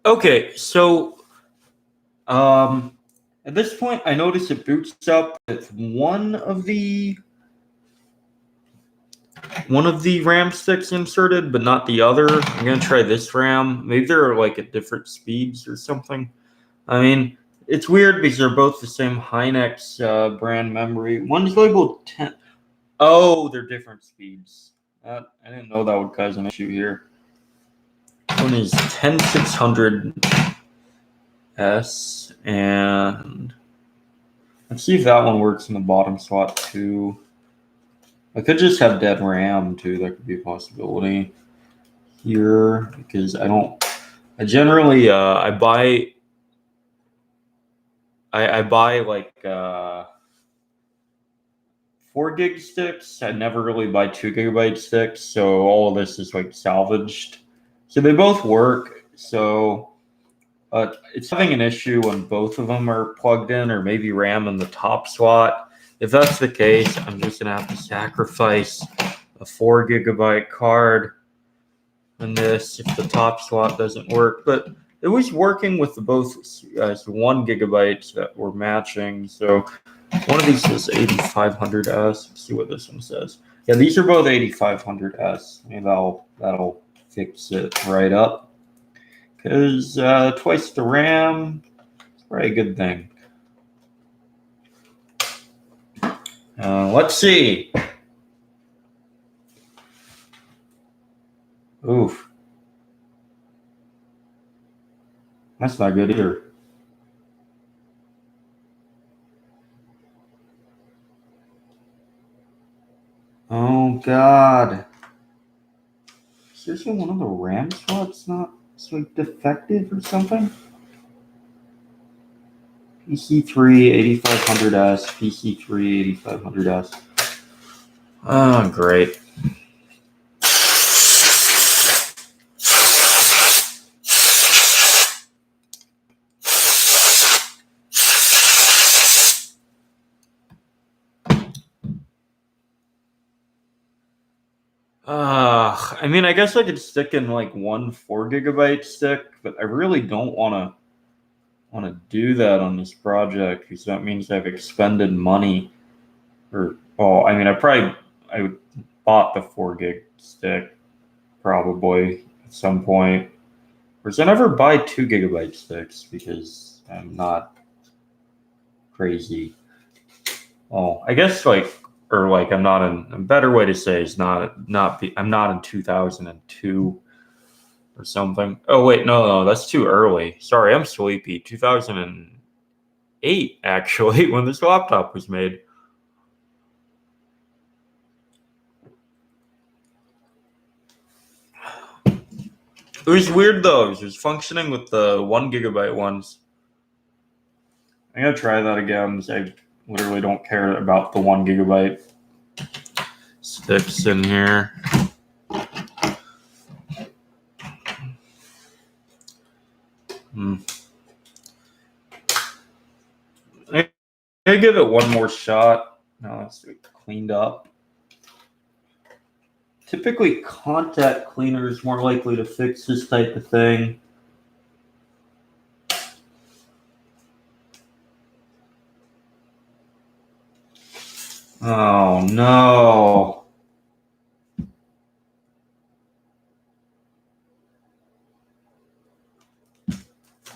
Okay, so at this point, I notice it boots up with one of the RAM sticks inserted, but not the other. I'm gonna try this RAM. Maybe they're like at different speeds or something. I mean, it's weird because they're both the same Hynix brand memory. One's labeled 10. Oh, they're different speeds. I didn't know that would cause an issue here. One is 10600S, and let's see if that one works in the bottom slot too. I could just have dead RAM too. That could be a possibility here because I generally I buy like 4 gig sticks. I never really buy 2 GB sticks, so all of this is like salvaged. So they both work. So it's having an issue when both of them are plugged in, or maybe RAM in the top slot. If that's the case, I'm just gonna have to sacrifice a 4 GB card in this if the top slot doesn't work. But it was working with the both 1 GB that were matching. So one of these says 8500S. Let's see what this one says. Yeah, these are both 8500S. Maybe that'll fix it right up. Because twice the RAM is probably a good thing. Let's see. Oof. That's not good either. Oh, God. Seriously, one of the RAM slots not like defective or something? PC3 8500S, PC3 8500S. Oh, great. I mean, I guess I could stick in like one 4 GB stick, but I really don't want to do that on this project because that means I've expended money. Or, well, I mean, I bought the 4 gig stick probably at some point. Whereas I never buy 2 GB sticks because I'm not crazy. Well, I guess I'm not in a better way to say is I'm not in 2002 or something. Oh wait, no, that's too early. Sorry, I'm sleepy. 2008 actually, when this laptop was made. It was weird though. It was functioning with the 1 GB ones. I'm gonna try that again. I literally don't care about the 1 GB sticks in here. I give it one more shot. Now let's cleaned up. Typically, contact cleaner is more likely to fix this type of thing. Oh no.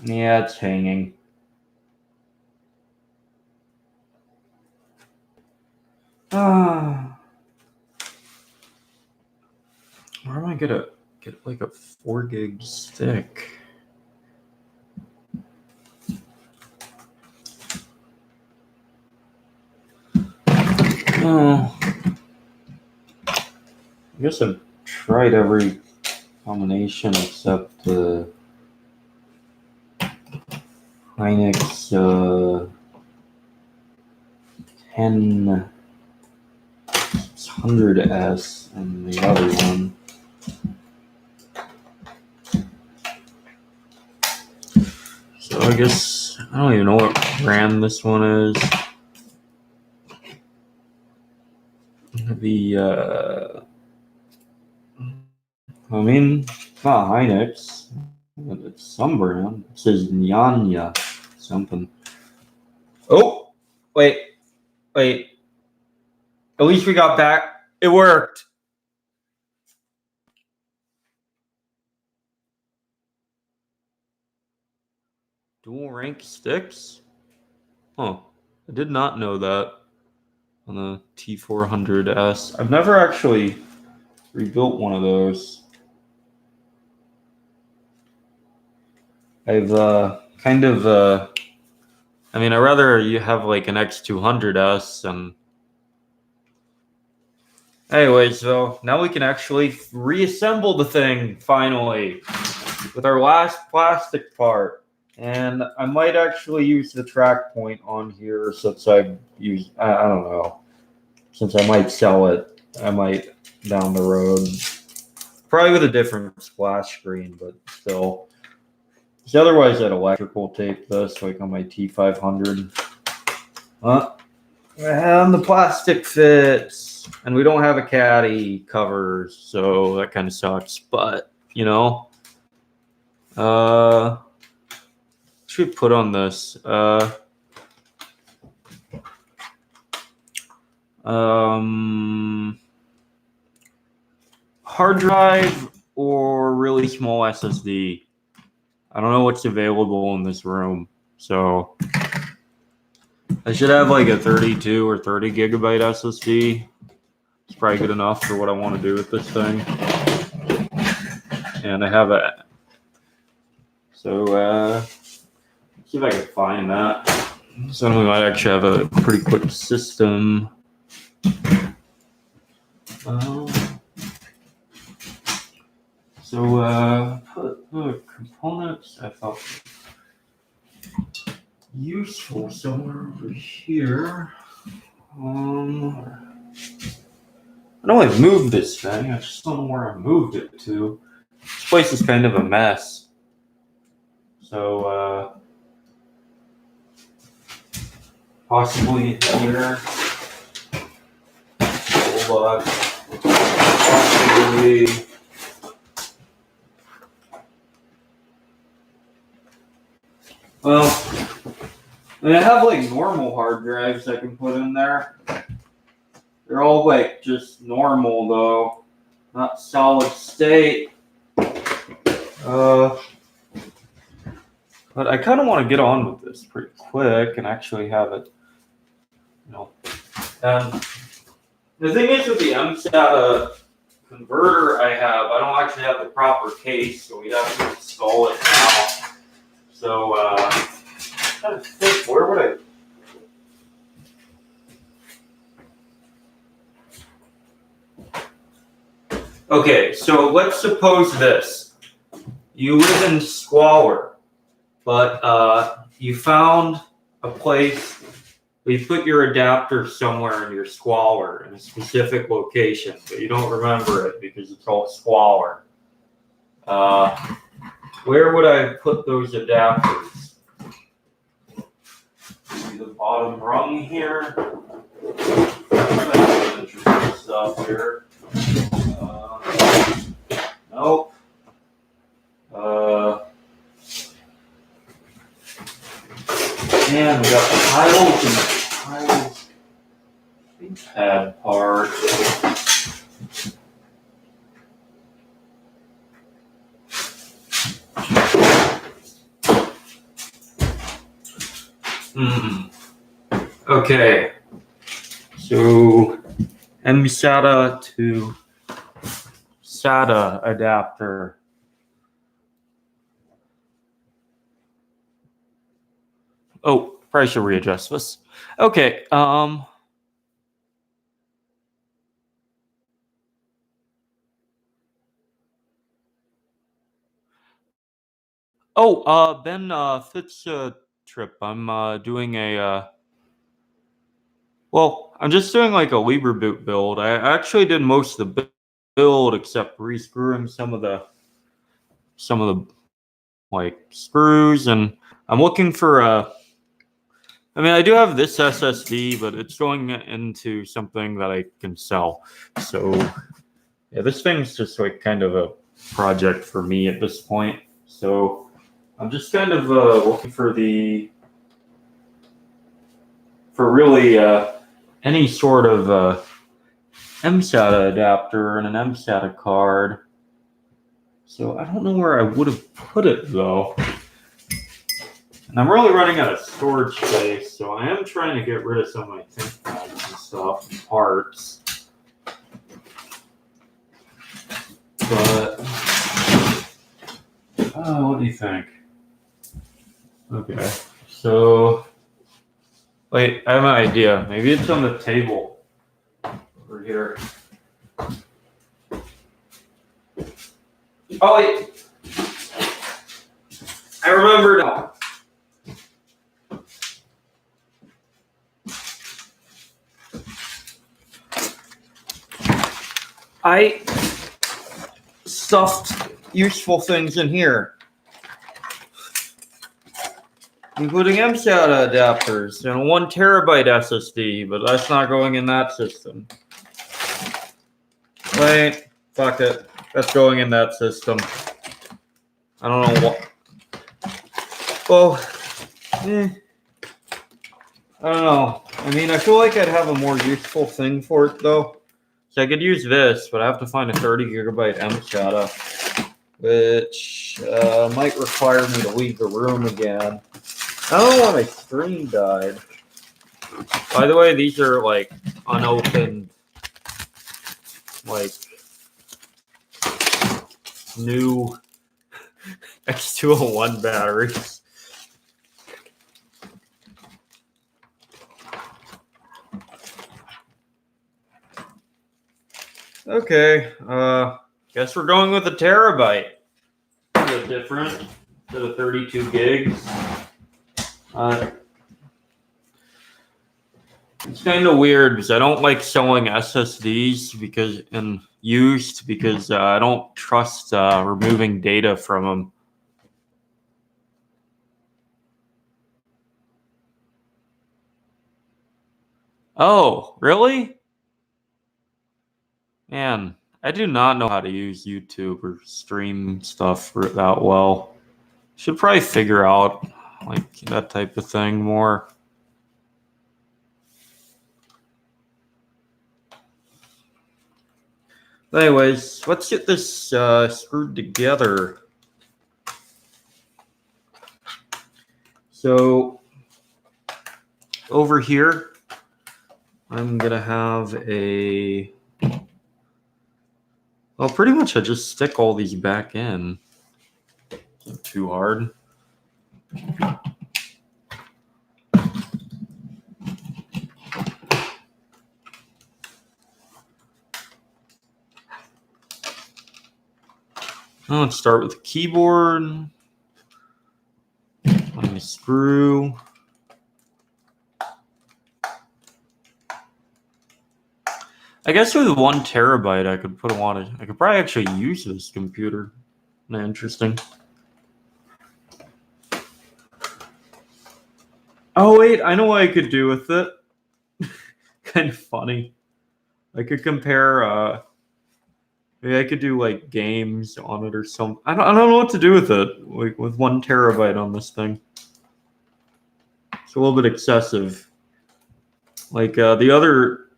Yeah, it's hanging. Where am I gonna get like a 4 gig stick? Oh, I guess I've tried every combination except the Hynix 10600S and the other one. So I guess I don't even know what brand this one is. I mean, it's not Hynix. It's some brand. It says Nyanya something. Oh, wait. At least we got back. It worked. Dual rank sticks? Huh. I did not know that on the T400S. I've never actually rebuilt one of those. I've I'd rather you have like an X200S and anyway, so now we can actually reassemble the thing finally with our last plastic part. And I might actually use the track point on here since I don't know, since I might sell it. I might down the road. Probably with a different splash screen, but still. Because otherwise I'd electrical tape this like on my T500. And the plastic fits. And we don't have a caddy covers, so that kind of sucks. But, you know. Should put on this. Hard drive or really small SSD. I don't know what's available in this room, so I should have like a 32 or 30 gigabyte SSD. It's probably good enough for what I want to do with this thing. And I have a. So let's see if I can find that. So we might actually have a pretty quick system. Put the components I thought useful somewhere over here. I know I've moved this thing. I just don't know where I moved it to. This place is kind of a mess. So possibly here. Possibly. Well, I have like normal hard drives I can put in there. They're all like just normal though, not solid state. But I kind of want to get on with this pretty quick and actually have it, you know. The thing is with the MSATA converter I don't actually have the proper case, so we have to install it now. So, I'm trying to think, where would I? Okay, so let's suppose this. You live in squalor, but you found a place where you put your adapter somewhere in your squalor in a specific location, but you don't remember it because it's all squalor. Where would I put those adapters? Maybe the bottom rung here. Interesting stuff here. Nope. Man, we got tiles and tiles. Pad part. Okay. So MSATA to SATA adapter. Oh, probably should readjust this. Okay. Ben Fitz trip. I'm doing a I'm just doing like a LibreBoot build. I actually did most of the build except rescrewing some of the like screws, and I'm looking for I do have this SSD, but it's going into something that I can sell. So yeah, this thing's just like kind of a project for me at this point. So I'm just kind of looking for really any sort of MSATA adapter and an MSATA card. So I don't know where I would have put it though. And I'm really running out of storage space, so I am trying to get rid of some of my think pads and stuff, and parts. But, what do you think? Okay, so, wait, I have an idea. Maybe it's on the table over here. Oh, wait. I remember now. I stuffed useful things in here, including MSATA adapters and a 1 terabyte SSD, but that's not going in that system. Wait, fuck it. That's going in that system. I don't know what. Well, I don't know. I mean, I feel like I'd have a more useful thing for it, though. So I could use this, but I have to find a 30 gigabyte MSATA, which might require me to leave the room again. I don't know why my screen died. By the way, these are like unopened, like new X201 batteries. Okay, guess we're going with a terabyte. A bit different instead of 32 gigs. It's kind of weird because I don't like selling SSDs because I don't trust removing data from them. Oh, really? Man, I do not know how to use YouTube or stream stuff that well. Should probably figure out like that type of thing more. Anyways, let's get this screwed together. So over here, I'm gonna have a. Well, pretty much I just stick all these back in. Not too hard. Now let's start with the keyboard. Let me screw. I guess with 1 terabyte, I could put I could probably actually use this computer. Interesting. Oh wait, I know what I could do with it. Kind of funny. I could compare. Maybe I could do like games on it or something. I don't know what to do with it. Like with 1 terabyte on this thing, it's a little bit excessive. Like the other,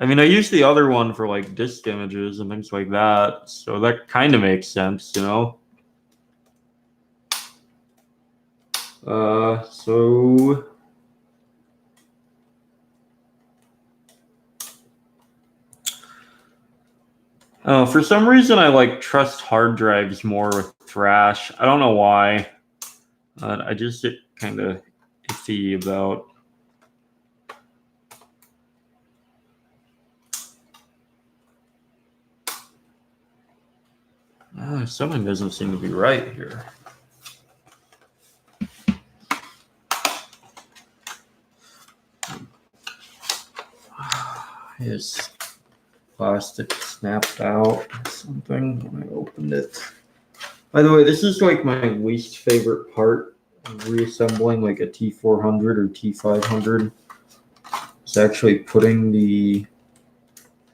I mean, I use the other one for like disk images and things like that, so that kind of makes sense, you know. So oh, for some reason I like trust hard drives more with Thrash. I don't know why. I just get kind of iffy about. Something doesn't seem to be right here. His plastic snapped out or something when I opened it. By the way, this is like my least favorite part of reassembling like a T400 or T500. It's actually putting the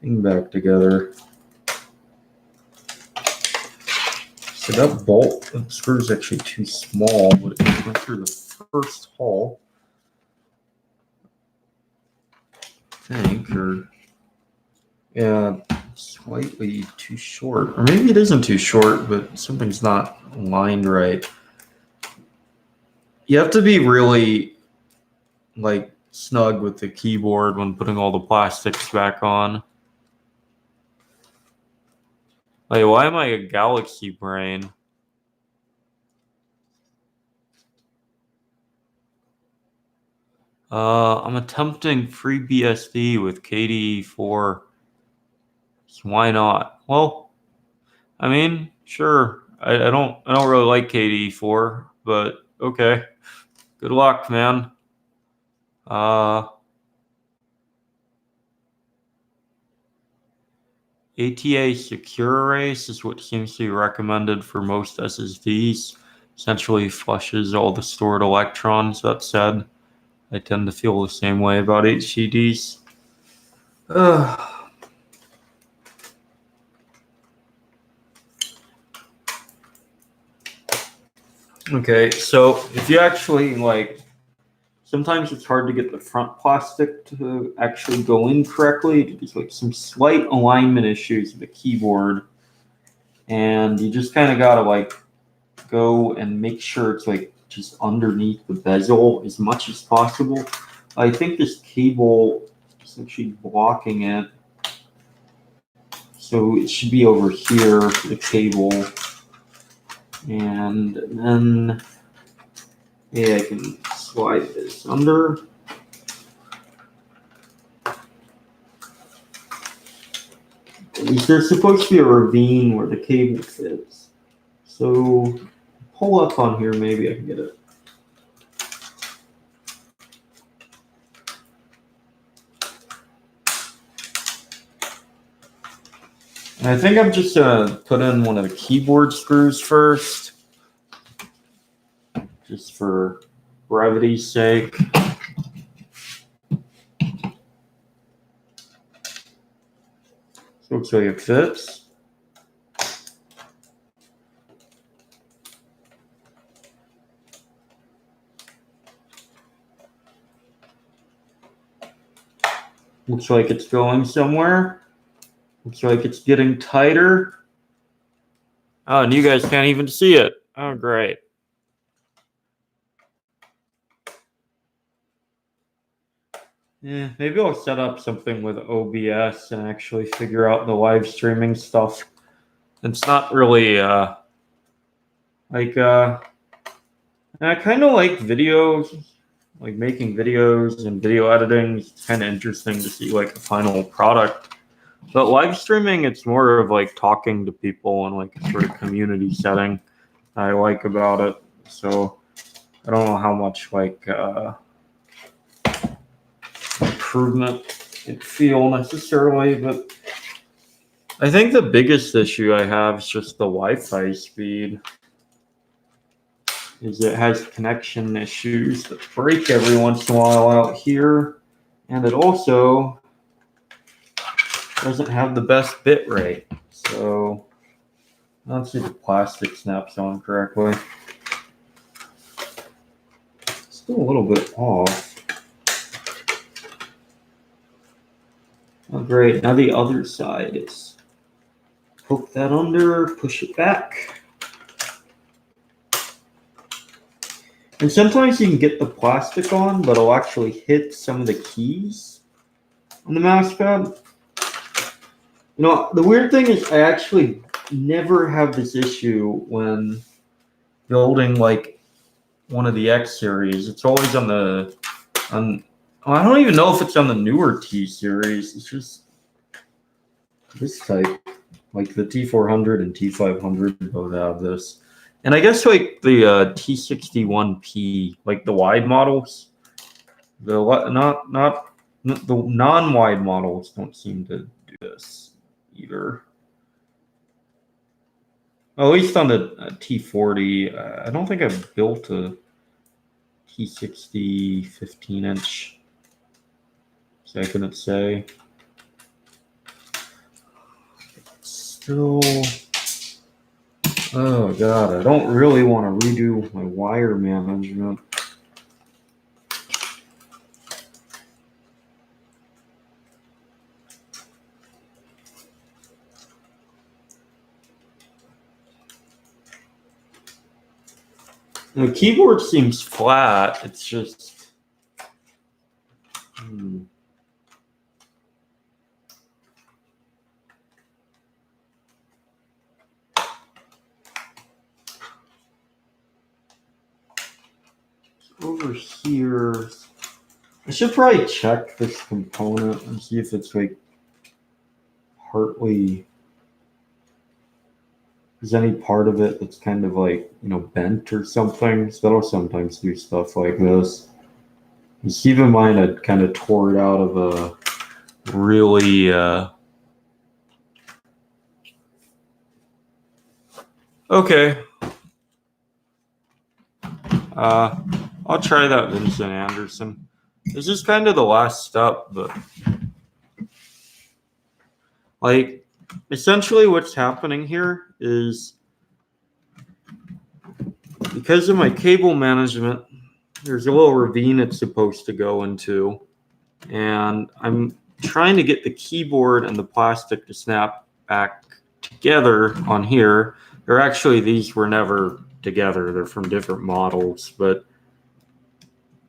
thing back together. So that bolt, that screw is actually too small, but it went through the first hole, I think, or yeah, slightly too short. Or maybe it isn't too short, but something's not aligned right. You have to be really like snug with the keyboard when putting all the plastics back on. Wait, why am I a Galaxy brain? I'm attempting FreeBSD with KDE4. So why not? Well, I mean, sure. I don't really like KDE4, but okay. Good luck, man. ATA Secure Erase is what seems to be recommended for most SSDs. Essentially flushes all the stored electrons. That said, I tend to feel the same way about HDDs. Okay, so if you actually sometimes it's hard to get the front plastic to actually go in correctly. There's like some slight alignment issues with the keyboard, and you just kind of gotta go and make sure it's just underneath the bezel as much as possible. I think this cable is actually blocking it, so it should be over here for the cable, and then yeah, I can slide this under. There's supposed to be a ravine where the cable fits. So pull up on here, maybe I can get it. And I think I'm just gonna put in one of the keyboard screws first, just for brevity's sake. So looks like it fits. Looks like it's going somewhere. Looks like it's getting tighter. Oh, and you guys can't even see it. Oh, great. Yeah, maybe I'll set up something with OBS and actually figure out the live streaming stuff. It's not really I kind of like videos, like making videos and video editing. It's kind of interesting to see a final product. But live streaming, it's more of talking to people and a sort of community setting I like about it. So I don't know how much improvement it feel necessarily, but I think the biggest issue I have is just the Wi-Fi speed. Is it has connection issues that break every once in a while out here, and it also doesn't have the best bit rate. So let's see if the plastic snaps on correctly. Still a little bit off. Oh, great. Now the other side is poke that under, push it back. And sometimes you can get the plastic on, but it'll actually hit some of the keys on the mouse pad. You know, the weird thing is I actually never have this issue when building one of the X series. It's always on I don't even know if it's on the newer T series. It's just this type, like the T400 and T500 both have this. And I guess the T61P, the wide models, not the non-wide models don't seem to do this either. At least on the T40, I don't think I've built a T60 15-inch. So I couldn't say. Still Oh god, I don't really want to redo my wire management. The keyboard seems flat. It's just... Over here, I should probably check this component and see if it's like partly... There's any part of it that's kind of like, you know, bent or something. So that'll sometimes do stuff like this. And keep in mind, I kind of tore it out of a really... Okay. I'll try that Vincent Anderson. This is kind of the last step, but like essentially what's happening here is because of my cable management, there's a little ravine it's supposed to go into, and I'm trying to get the keyboard and the plastic to snap back together on here. Or actually, these were never together. They're from different models, but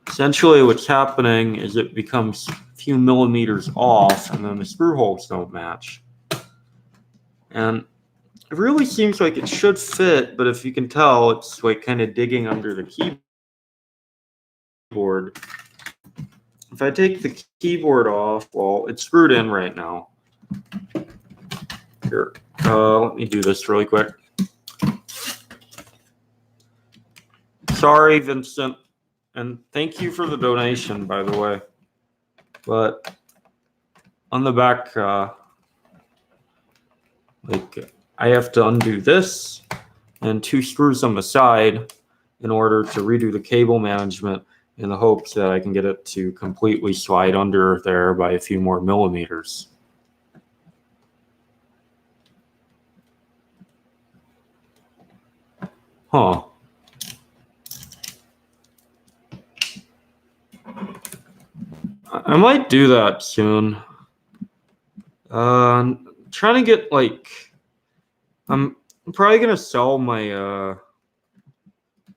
essentially what's happening is it becomes a few millimeters off, and then the screw holes don't match. And it really seems like it should fit, but if you can tell, it's like kind of digging under the keyboard. If I take the keyboard off, well, it's screwed in right now. Here, let me do this really quick. Sorry, Vincent, and thank you for the donation, by the way. But on the back, like I have to undo this and 2 screws on the side in order to redo the cable management in the hopes that I can get it to completely slide under there by a few more millimeters. Huh. I might do that soon. I'm trying to get like... I'm probably going to sell my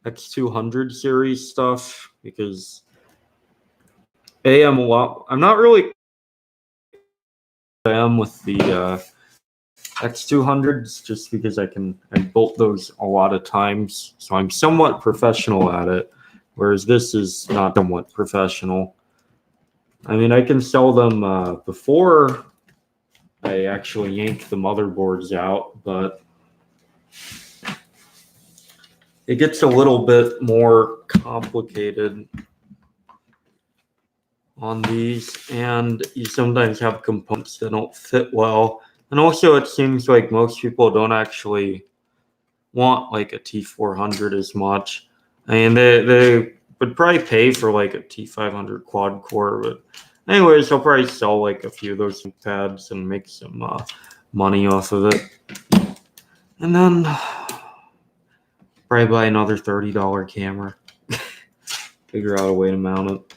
X200 series stuff because I'm not really with the X200s just because I built those a lot of times, so I'm somewhat professional at it, whereas this is not somewhat professional. I mean, I can sell them before I actually yank the motherboards out, but it gets a little bit more complicated on these, and you sometimes have components that don't fit well. And also, it seems like most people don't actually want like a T400 as much. I mean, they would probably pay for like a T500 quad core, but anyways, I'll probably sell like a few of those pads and make some money off of it. And then probably buy another $30 camera. Figure out a way to mount it.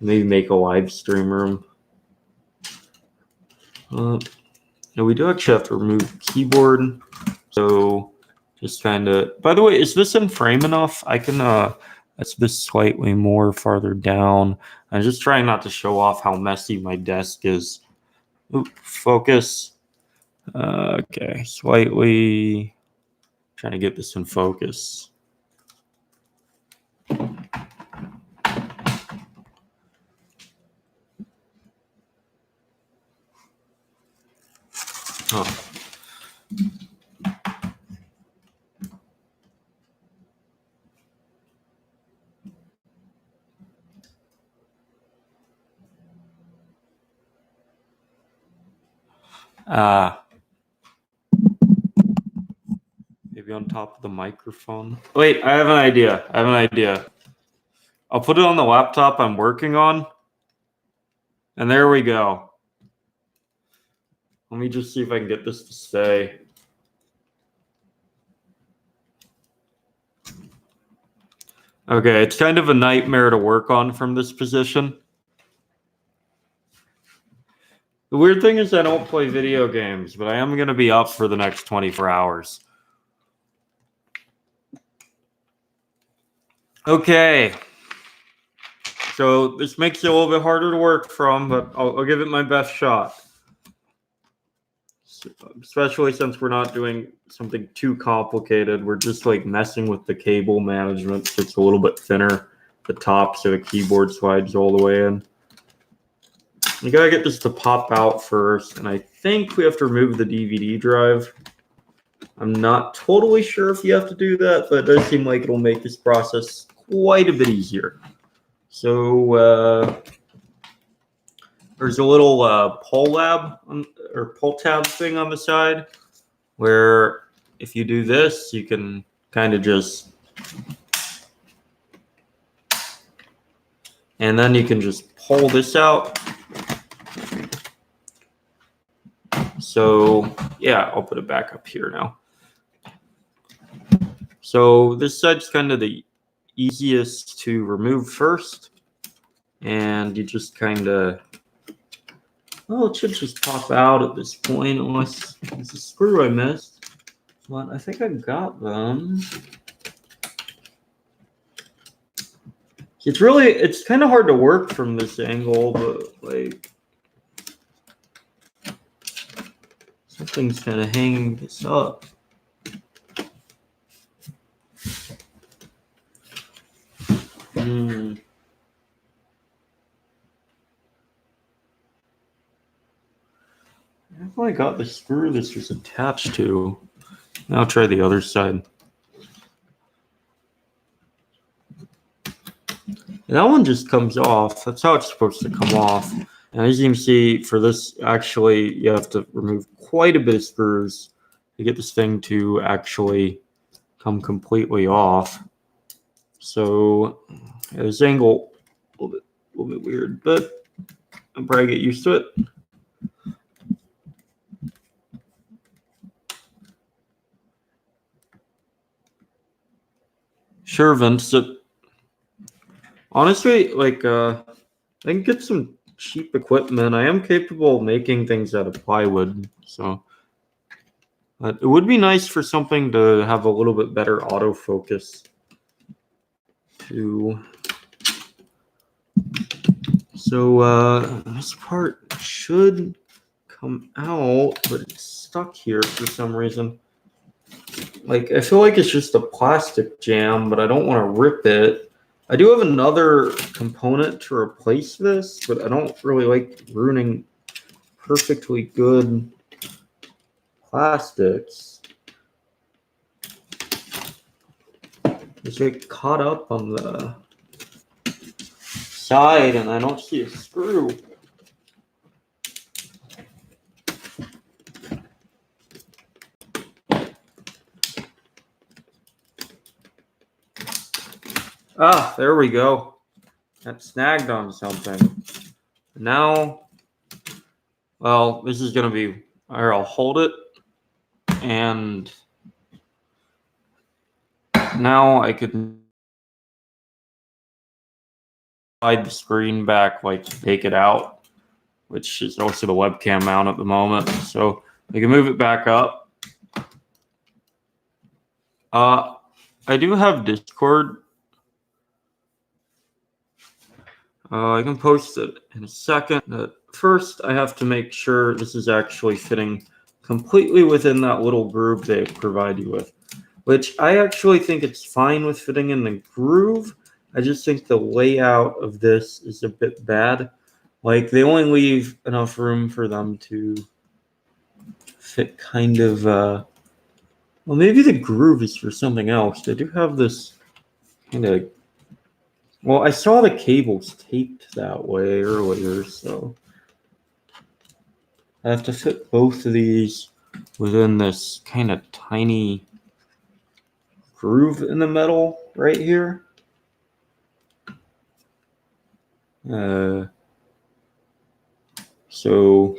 Maybe make a live stream room. Now we do actually have to remove the keyboard. So just kind of... By the way, is this in frame enough? I can that's this slightly more farther down. I'm just trying not to show off how messy my desk is. Oop, focus. Okay, slightly trying to get this in focus. Oh. Maybe on top of the microphone. Wait, I have an idea. I'll put it on the laptop I'm working on. And there we go. Let me just see if I can get this to stay. Okay, it's kind of a nightmare to work on from this position. The weird thing is I don't play video games, but I am going to be up for the next 24 hours. Okay. So this makes it a little bit harder to work from, but I'll give it my best shot. Especially since we're not doing something too complicated. We're just like messing with the cable management so it's a little bit thinner. The top so the keyboard slides all the way in. You gotta get this to pop out first, and I think we have to remove the DVD drive. I'm not totally sure if you have to do that, but it does seem like it'll make this process quite a bit easier. So there's a little pull tab thing on the side where if you do this, you can kind of just, and then you can just pull this out. So yeah, I'll put it back up here now. So this side's kind of the easiest to remove first. And you just kind of, well, it should just pop out at this point, unless there's a screw I missed. But I think I got them. It's kind of hard to work from this angle, but like, something's kind of hanging this up. I definitely got the screw this was attached to. Now I'll try the other side. That one just comes off. That's how it's supposed to come off. And as you can see, for this, actually, you have to remove quite a bit of screws to get this thing to actually come completely off. So yeah, this angle a little bit weird, but I'll probably get used to it. Sure, Vince. Honestly, like, I can get some cheap equipment. I am capable of making things out of plywood, so. But it would be nice for something to have a little bit better autofocus. So this part should come out, but it's stuck here for some reason. Like, I feel like it's just a plastic jam, but I don't want to rip it. I do have another component to replace this, but I don't really like ruining perfectly good plastics. It's like caught up on the side, and I don't see a screw. Ah, there we go. That snagged on something. Now, well, this is going to be, or I'll hold it, and now I could slide the screen back, like take it out, which is also the webcam mount at the moment. So I can move it back up. I do have Discord. I can post it in a second. First, I have to make sure this is actually fitting completely within that little groove they provide you with, which I actually think it's fine with fitting in the groove. I just think the layout of this is a bit bad. Like, they only leave enough room for them to fit kind of, well, maybe the groove is for something else. They do have this kind of, well, I saw the cables taped that way earlier, so I have to fit both of these within this kind of tiny groove in the metal right here. So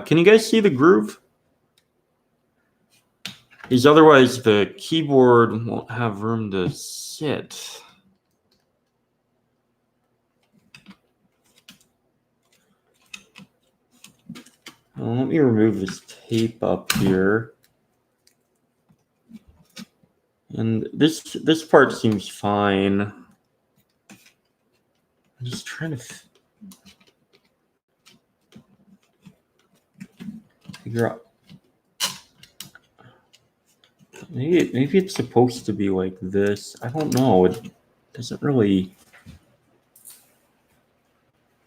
can you guys see the groove? Because otherwise the keyboard won't have room to sit. Let me remove this tape up here. And this part seems fine. I'm just trying to figure out. Maybe it's supposed to be like this. I don't know. It doesn't really.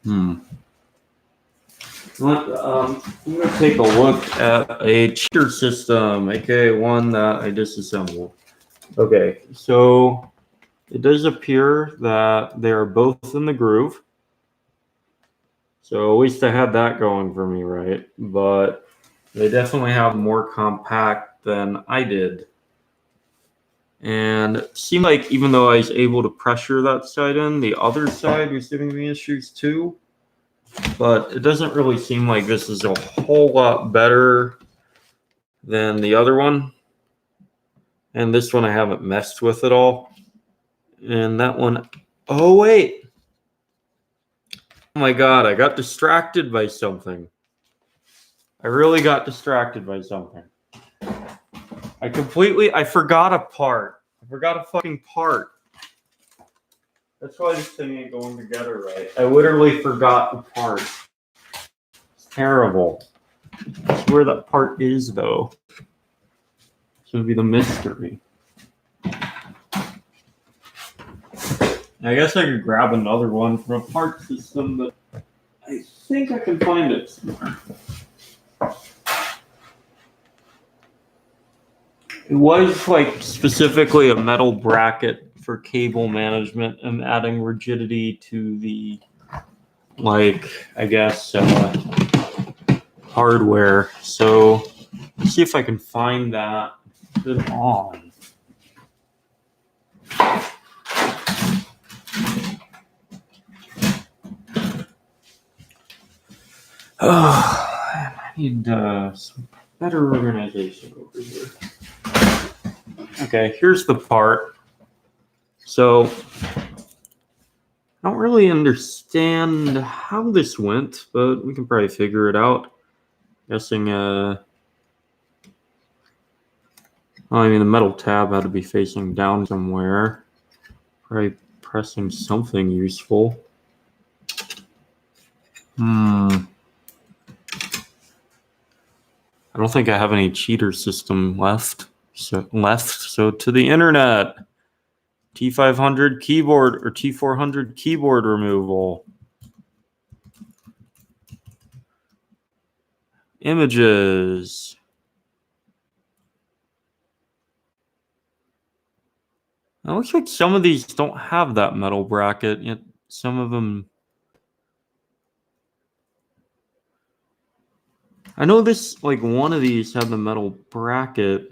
I'm gonna take a look at a cheater system, aka one that I disassembled. Okay, so it does appear that they are both in the groove. So at least I had that going for me, right? But they definitely have more compact than I did. And it seemed like even though I was able to pressure that side in, the other side was giving me issues too. But it doesn't really seem like this is a whole lot better than the other one. And this one I haven't messed with at all. And that one, oh wait. Oh my God, I got distracted by something. I really got distracted by something. I forgot a part. I forgot a fucking part. That's why this thing ain't going together right. I literally forgot the part. It's terrible. That's where that part is, though. It's going to be the mystery. I guess I could grab another one from a part system, but I think I can find it somewhere. It was like specifically a metal bracket for cable management and adding rigidity to the, like, I guess, hardware. So let's see if I can find that. Put it on. I need some better organization over here. Okay, here's the part. So I don't really understand how this went, but we can probably figure it out. Guessing, I mean, the metal tab had to be facing down somewhere. Probably pressing something useful. I don't think I have any cheater system left. So to the internet. T500 keyboard or T400 keyboard removal. Images. It looks like some of these don't have that metal bracket, yet some of them. I know this, like one of these had the metal bracket,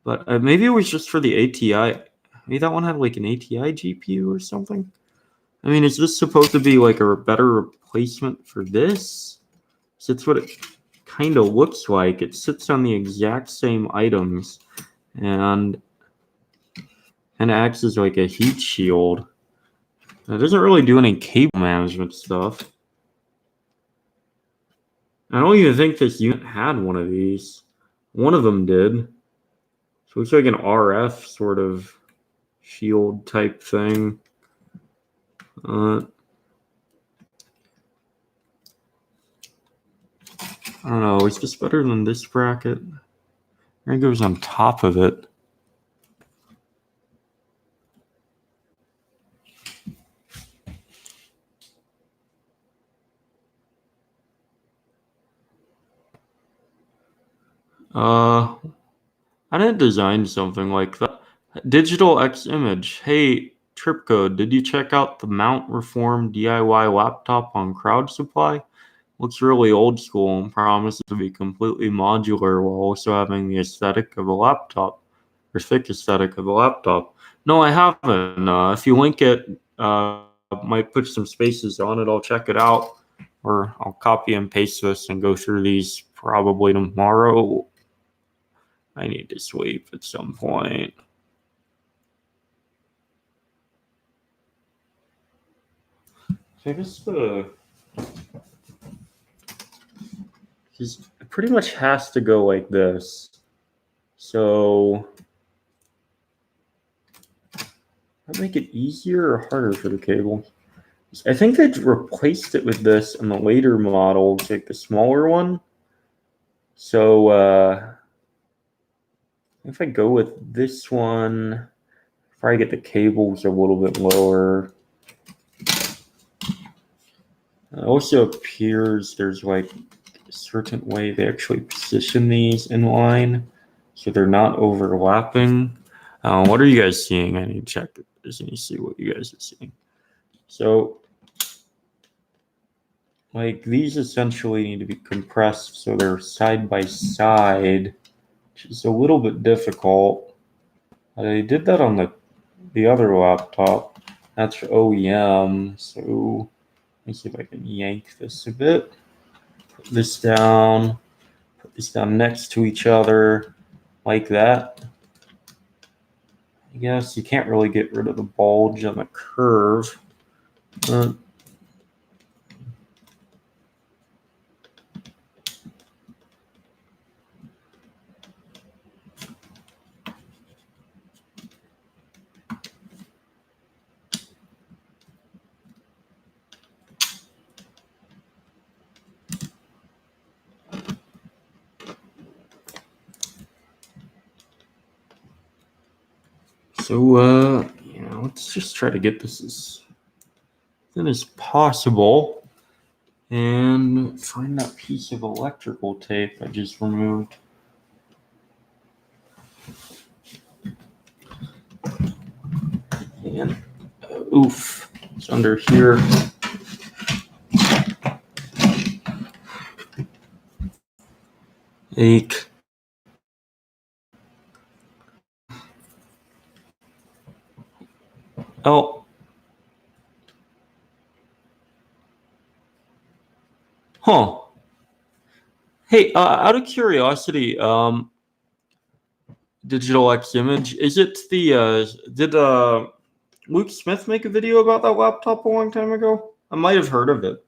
but maybe it was just for the ATI. Maybe that one had like an ATI GPU or something. I mean, is this supposed to be like a better replacement for this? So that's what it kind of looks like. It sits on the exact same items and acts as like a heat shield. It doesn't really do any cable management stuff. I don't even think this unit had one of these. One of them did. So it looks like an RF sort of shield type thing. I don't know. Is this better than this bracket? I think it goes on top of it. I didn't design something like that. Digital X image. Hey, Tripcode, did you check out the Mount Reform DIY laptop on Crowd Supply? Looks really old school and promises to be completely modular while also having the aesthetic of a laptop, or thick aesthetic of a laptop. No, I haven't. If you link it, might put some spaces on it. I'll check it out, or I'll copy and paste this and go through these probably tomorrow. I need to sleep at some point. I guess it pretty much has to go like this. So that make it easier or harder for the cable? I think they replaced it with this in the later models, like the smaller one. So if I go with this one, probably get the cables a little bit lower. It also appears there's like a certain way they actually position these in line so they're not overlapping. What are you guys seeing? I need to check this and see what you guys are seeing. So like these essentially need to be compressed so they're side by side, which is a little bit difficult. I did that on the other laptop. That's for OEM. So let me see if I can yank this a bit. Put this down next to each other like that. I guess you can't really get rid of the bulge on the curve. So, let's just try to get this as thin as possible and find that piece of electrical tape I just removed. And oof, it's under here. Eek. Oh. Huh. Hey, out of curiosity, Digital X Image, is it did Luke Smith make a video about that laptop a long time ago? I might have heard of it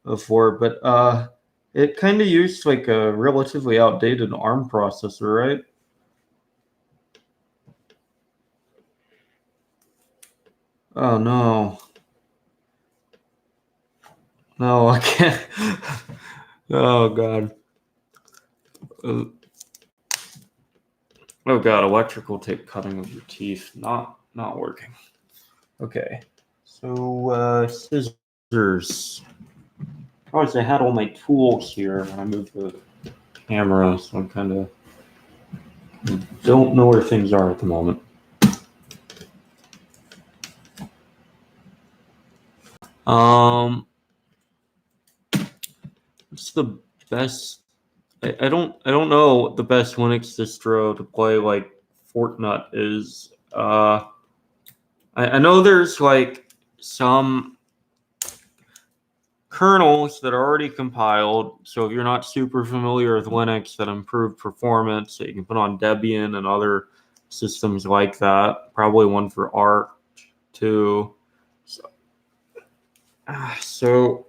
before, but it kind of used like a relatively outdated ARM processor, right? Oh no. No, I can't. Oh god. Oh god, electrical tape cutting with your teeth. Not working. Okay. So scissors. Oh, I had all my tools here when I moved the camera, so I'm kind of don't know where things are at the moment. What's the best? I don't know what the best Linux distro to play like Fortnite is. I know there's like some kernels that are already compiled. So if you're not super familiar with Linux, that improve performance, that you can put on Debian and other systems like that. Probably one for Arch too. So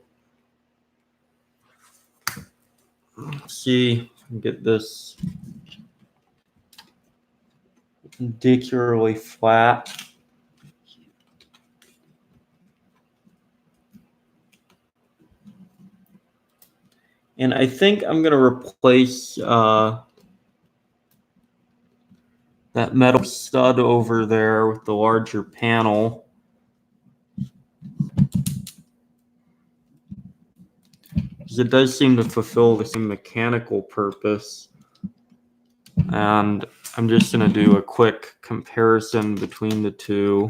let's see if I can get this perpendicularly flat. And I think I'm going to replace that metal stud over there with the larger panel. Because it does seem to fulfill the same mechanical purpose. And I'm just going to do a quick comparison between the two.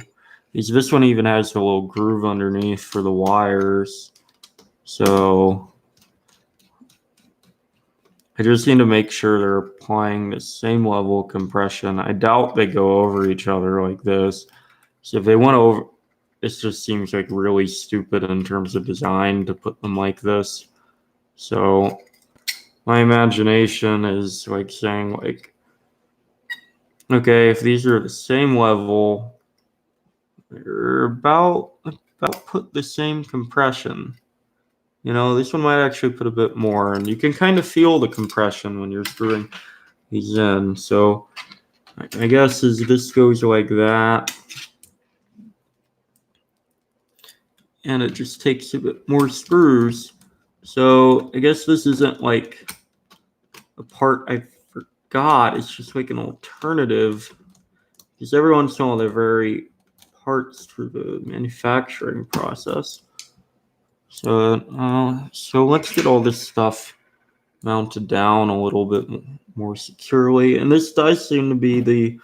Because this one even has a little groove underneath for the wires. So I just need to make sure they're applying the same level of compression. I doubt they go over each other like this. So if they went over, this just seems like really stupid in terms of design to put them like this. So my imagination is like saying like, okay, if these are the same level, they're about put the same compression. You know, this one might actually put a bit more, and you can kind of feel the compression when you're screwing these in. So I guess as this goes like that, and it just takes a bit more screws. So I guess this isn't like a part I forgot. It's just like an alternative, because every once in a while they vary parts through the manufacturing process. So let's get all this stuff mounted down a little bit more securely. And this does seem to be the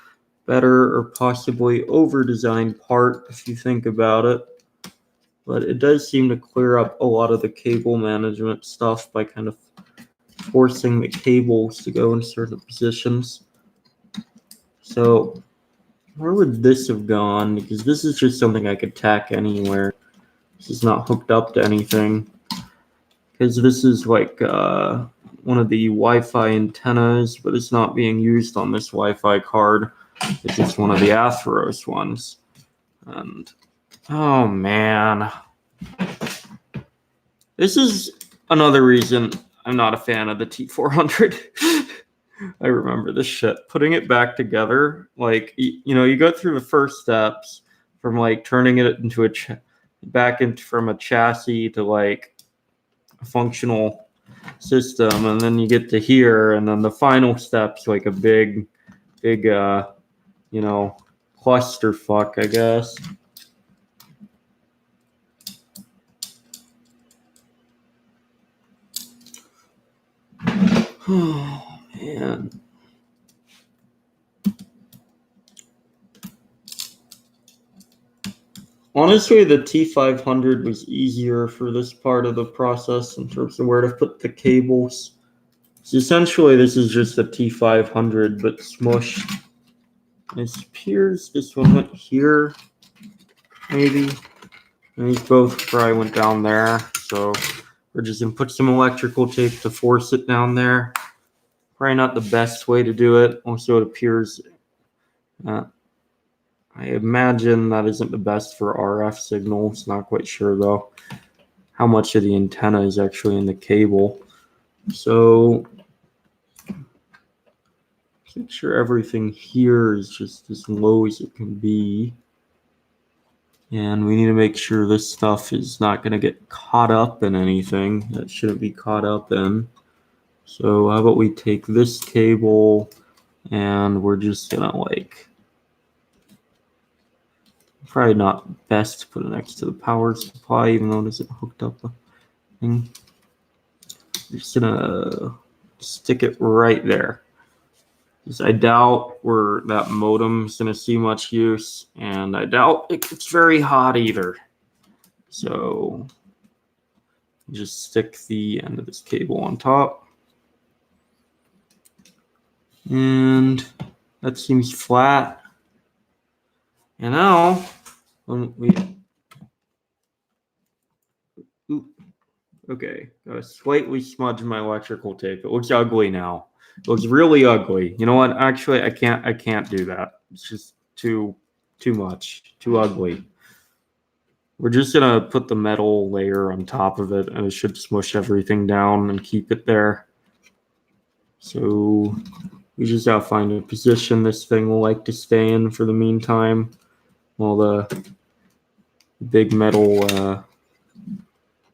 better or possibly over-designed part if you think about it. But it does seem to clear up a lot of the cable management stuff by kind of forcing the cables to go in certain positions. So where would this have gone? Because this is just something I could tack anywhere. This is not hooked up to anything. Because this is like one of the Wi-Fi antennas, but it's not being used on this Wi-Fi card. It's just one of the Atheros ones. And oh man, this is another reason I'm not a fan of the T400. I remember this shit. Putting it back together, like you know, you go through the first steps from like turning it into a from a chassis to like a functional system, and then you get to here, and then the final step's like a big you know, clusterfuck, I guess. Oh man. Honestly, the T500 was easier for this part of the process in terms of where to put the cables. So essentially, this is just a T500, but smushed. It appears this one went here, maybe. And these both probably went down there. So we're just going to put some electrical tape to force it down there. Probably not the best way to do it. Also, it appears I imagine that isn't the best for RF signals. Not quite sure though how much of the antenna is actually in the cable. So make sure everything here is just as low as it can be. And we need to make sure this stuff is not going to get caught up in anything that shouldn't be caught up in. So how about we take this cable and we're just going to like, probably not best to put it next to the power supply, even though it isn't hooked up. I'm just gonna stick it right there, because I doubt that modem's gonna see much use, and I doubt it gets very hot either. So just stick the end of this cable on top, and that seems flat. And now when we okay, gotta slightly smudge my electrical tape. It looks ugly now. It looks really ugly. You know what? Actually, I can't do that. It's just too much, too ugly. We're just gonna put the metal layer on top of it, and it should smush everything down and keep it there. So we just gotta find a position this thing will like to stay in for the meantime, while the big metal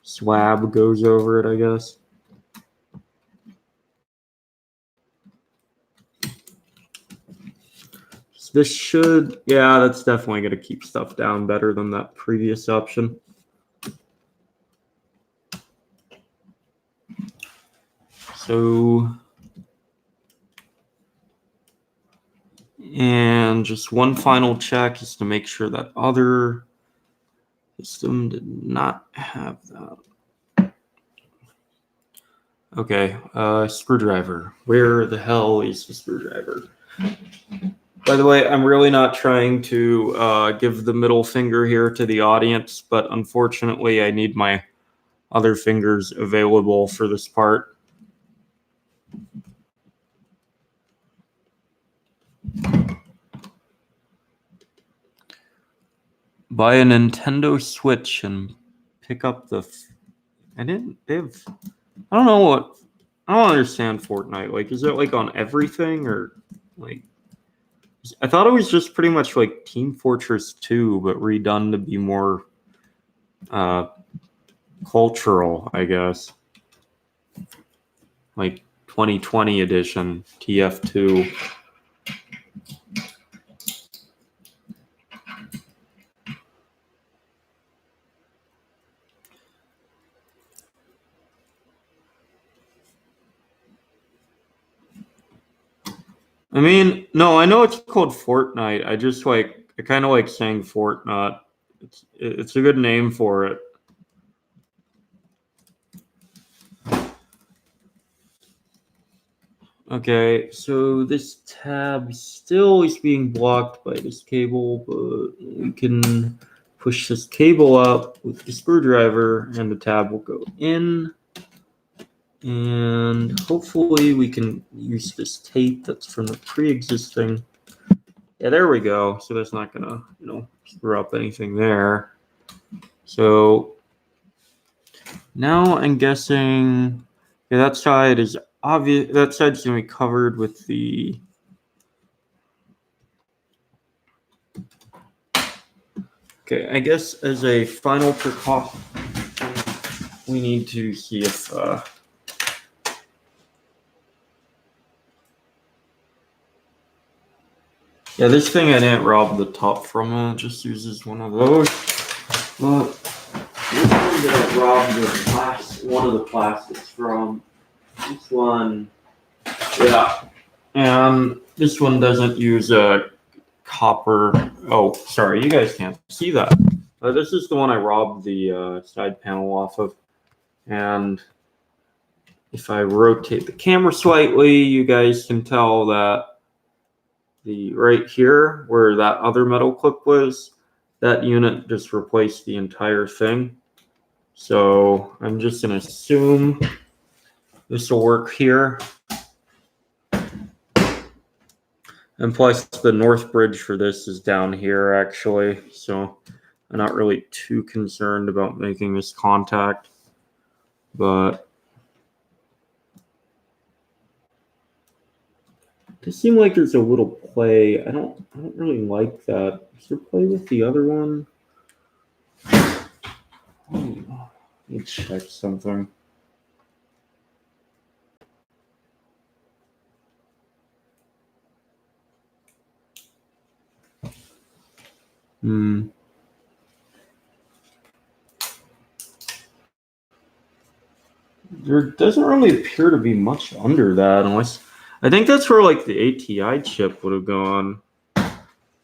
slab goes over it, I guess. So this should, yeah, that's definitely going to keep stuff down better than that previous option. So, and just one final check is to make sure that other system did not have that. Okay, screwdriver. Where the hell is the screwdriver? By the way, I'm really not trying to give the middle finger here to the audience, but unfortunately I need my other fingers available for this part. Buy a Nintendo Switch and pick up the I didn't. They have. I don't know what. I don't understand Fortnite. Like, is it like on everything or like? I thought it was just pretty much like Team Fortress 2, but redone to be more cultural, I guess. Like 2020 edition TF2. I mean, no, I know it's called Fortnite. I just like I kind of like saying Fortnite. It's a good name for it. Okay, so this tab still is being blocked by this cable, but we can push this cable up with the screwdriver and the tab will go in. And hopefully we can use this tape that's from the pre-existing. Yeah, there we go. So that's not gonna, screw up anything there. So now I'm guessing, yeah, that side is obvious. That side's gonna be covered with the. Okay, I guess as a final precaution, we need to see if. Yeah, this thing I didn't rob the top from it. It just uses one of those. But this one that I robbed one of the plastics from. This one, yeah, and this one doesn't use a copper. Oh, sorry, you guys can't see that. This is the one I robbed the side panel off of, and if I rotate the camera slightly, you guys can tell that the right here where that other metal clip was, that unit just replaced the entire thing. So I'm just gonna assume this will work here. And plus the north bridge for this is down here actually. So I'm not really too concerned about making this contact, but it does seem like there's a little play. I don't really like that. Is there play with the other one? Let me check something. There doesn't really appear to be much under that, unless I think that's where like the ATI chip would have gone.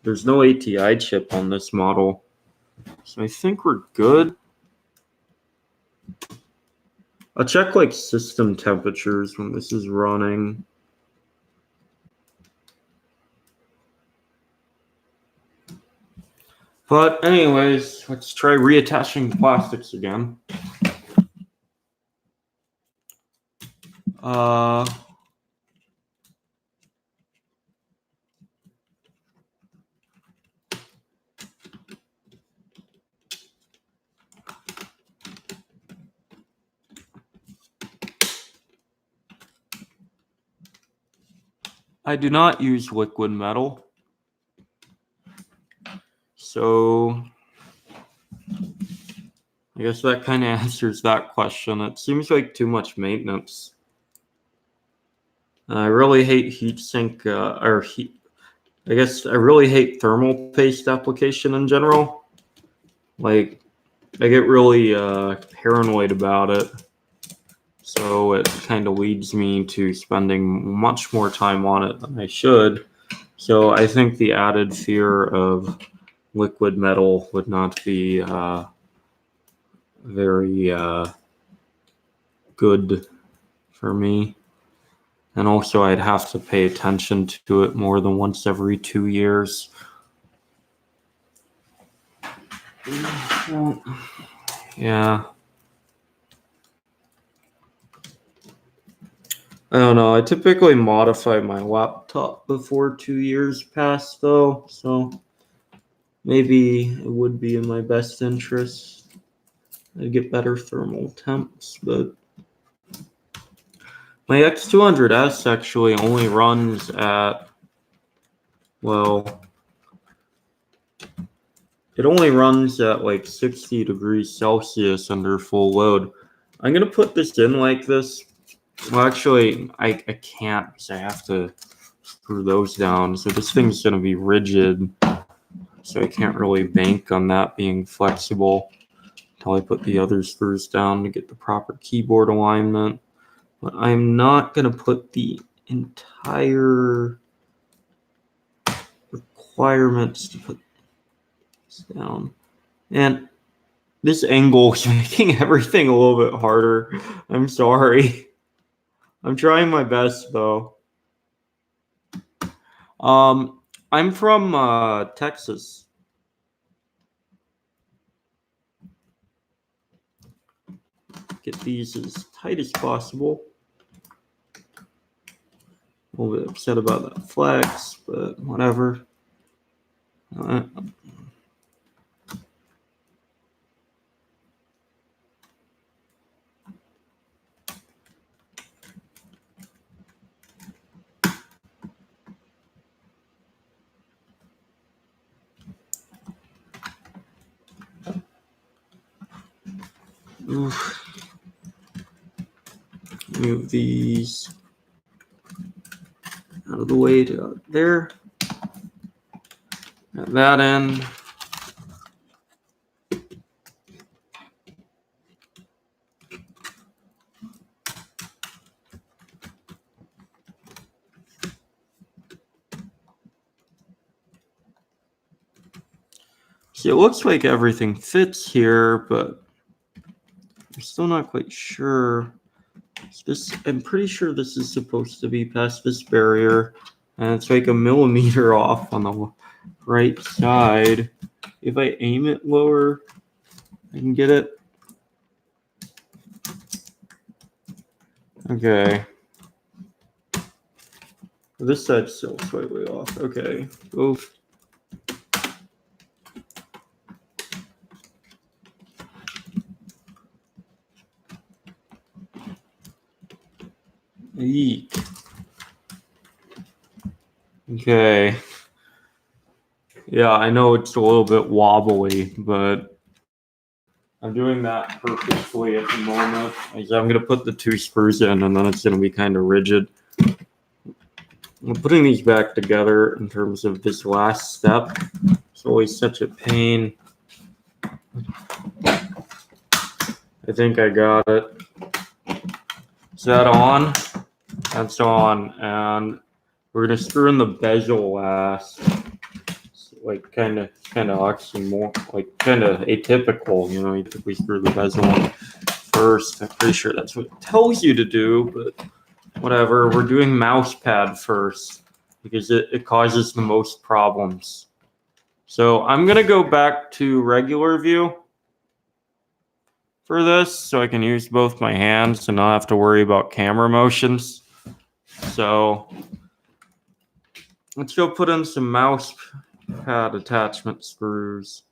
There's no ATI chip on this model, so I think we're good. I'll check like system temperatures when this is running. But anyways, let's try reattaching the plastics again. I do not use liquid metal. So I guess that kind of answers that question. It seems like too much maintenance. I really hate heatsink I guess I really hate thermal paste application in general. Like I get really paranoid about it. So it kind of leads me to spending much more time on it than I should. So I think the added fear of liquid metal would not be very good for me. And also I'd have to pay attention to it more than once every 2 years. Yeah. I don't know. I typically modify my laptop before 2 years pass, though, so maybe it would be in my best interest. I'd get better thermal temps, but my X200S actually only runs at, well, it only runs at like 60 degrees Celsius under full load. I'm going to put this in like this. Well, actually, I can't because I have to screw those down. So this thing's going to be rigid. So I can't really bank on that being flexible until I put the other screws down to get the proper keyboard alignment. But I'm not going to put the entire requirements to put this down. And this angle is making everything a little bit harder. I'm sorry. I'm trying my best though. I'm from Texas. Get these as tight as possible. A little bit upset about that flex, but whatever. Oof. Move these out of the way to there. At that end. See, it looks like everything fits here, but I'm still not quite sure. I'm pretty sure this is supposed to be past this barrier, and it's like 1 millimeter off on the right side. If I aim it lower, I can get it. Okay. This side's still slightly off. Okay. Oof. Eek. Okay. Yeah, I know it's a little bit wobbly, but I'm doing that purposefully at the moment. I'm going to put the 2 screws in, and then it's going to be kind of rigid. I'm putting these back together in terms of this last step. It's always such a pain. I think I got it. Is that on? That's on. And we're going to screw in the bezel last. It's like kind of oxymoron, like kind of atypical, you know, you typically screw the bezel in first. I'm pretty sure that's what it tells you to do, but whatever. We're doing mouse pad first because it causes the most problems. So I'm going to go back to regular view for this so I can use both my hands and not have to worry about camera motions. So let's go put in some mouse pad attachment screws.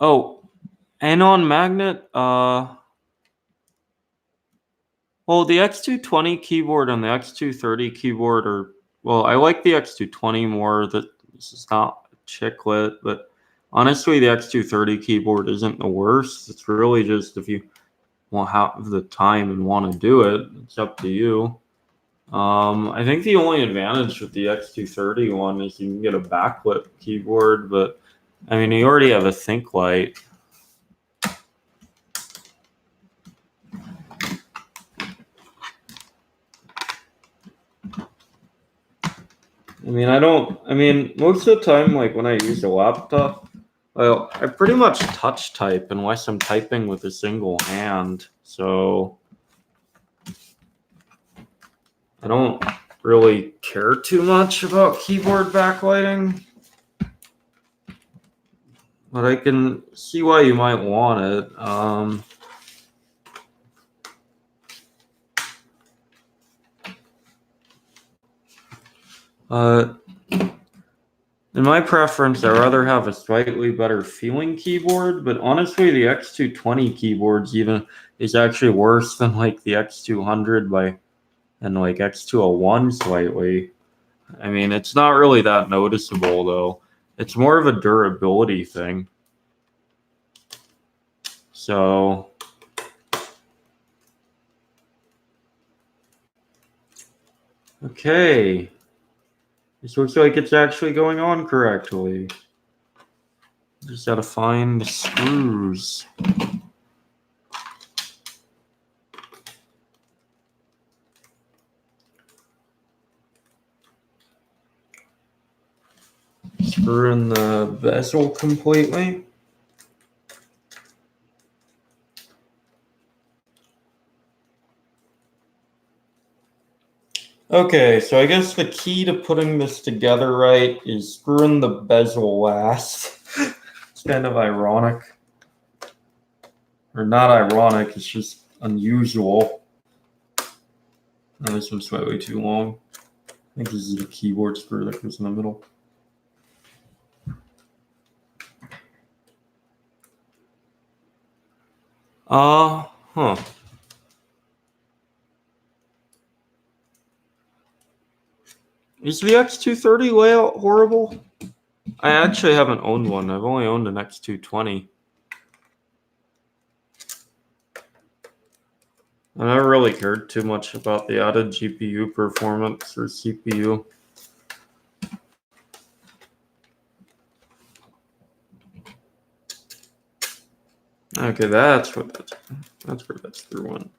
Oh, anon magnet. Well, the X220 keyboard and the X230 keyboard are, well, I like the X220 more. That this is not a chiclet, but honestly, the X230 keyboard isn't the worst. It's really just if you won't have the time and want to do it, it's up to you. I think the only advantage with the X230 one is you can get a backlit keyboard, but I mean, you already have a ThinkLight. I mean, most of the time, like when I use a laptop, well, I pretty much touch type unless I'm typing with a single hand. So I don't really care too much about keyboard backlighting, but I can see why you might want it. In my preference, I'd rather have a slightly better feeling keyboard, but honestly, the X220 keyboards even is actually worse than like the X200 and like X201 slightly. I mean, it's not really that noticeable though. It's more of a durability thing. So okay. This looks like it's actually going on correctly. Just gotta find the screws. Screw in the bezel completely. Okay, so I guess the key to putting this together right is screwing the bezel last. It's kind of ironic. Or not ironic, it's just unusual. Oh, this one's slightly too long. I think this is the keyboard screw that goes in the middle. Huh. Is the X230 layout horrible? I actually haven't owned one. I've only owned an X220. I never really cared too much about the added GPU performance or CPU. Okay, that's where that screw went.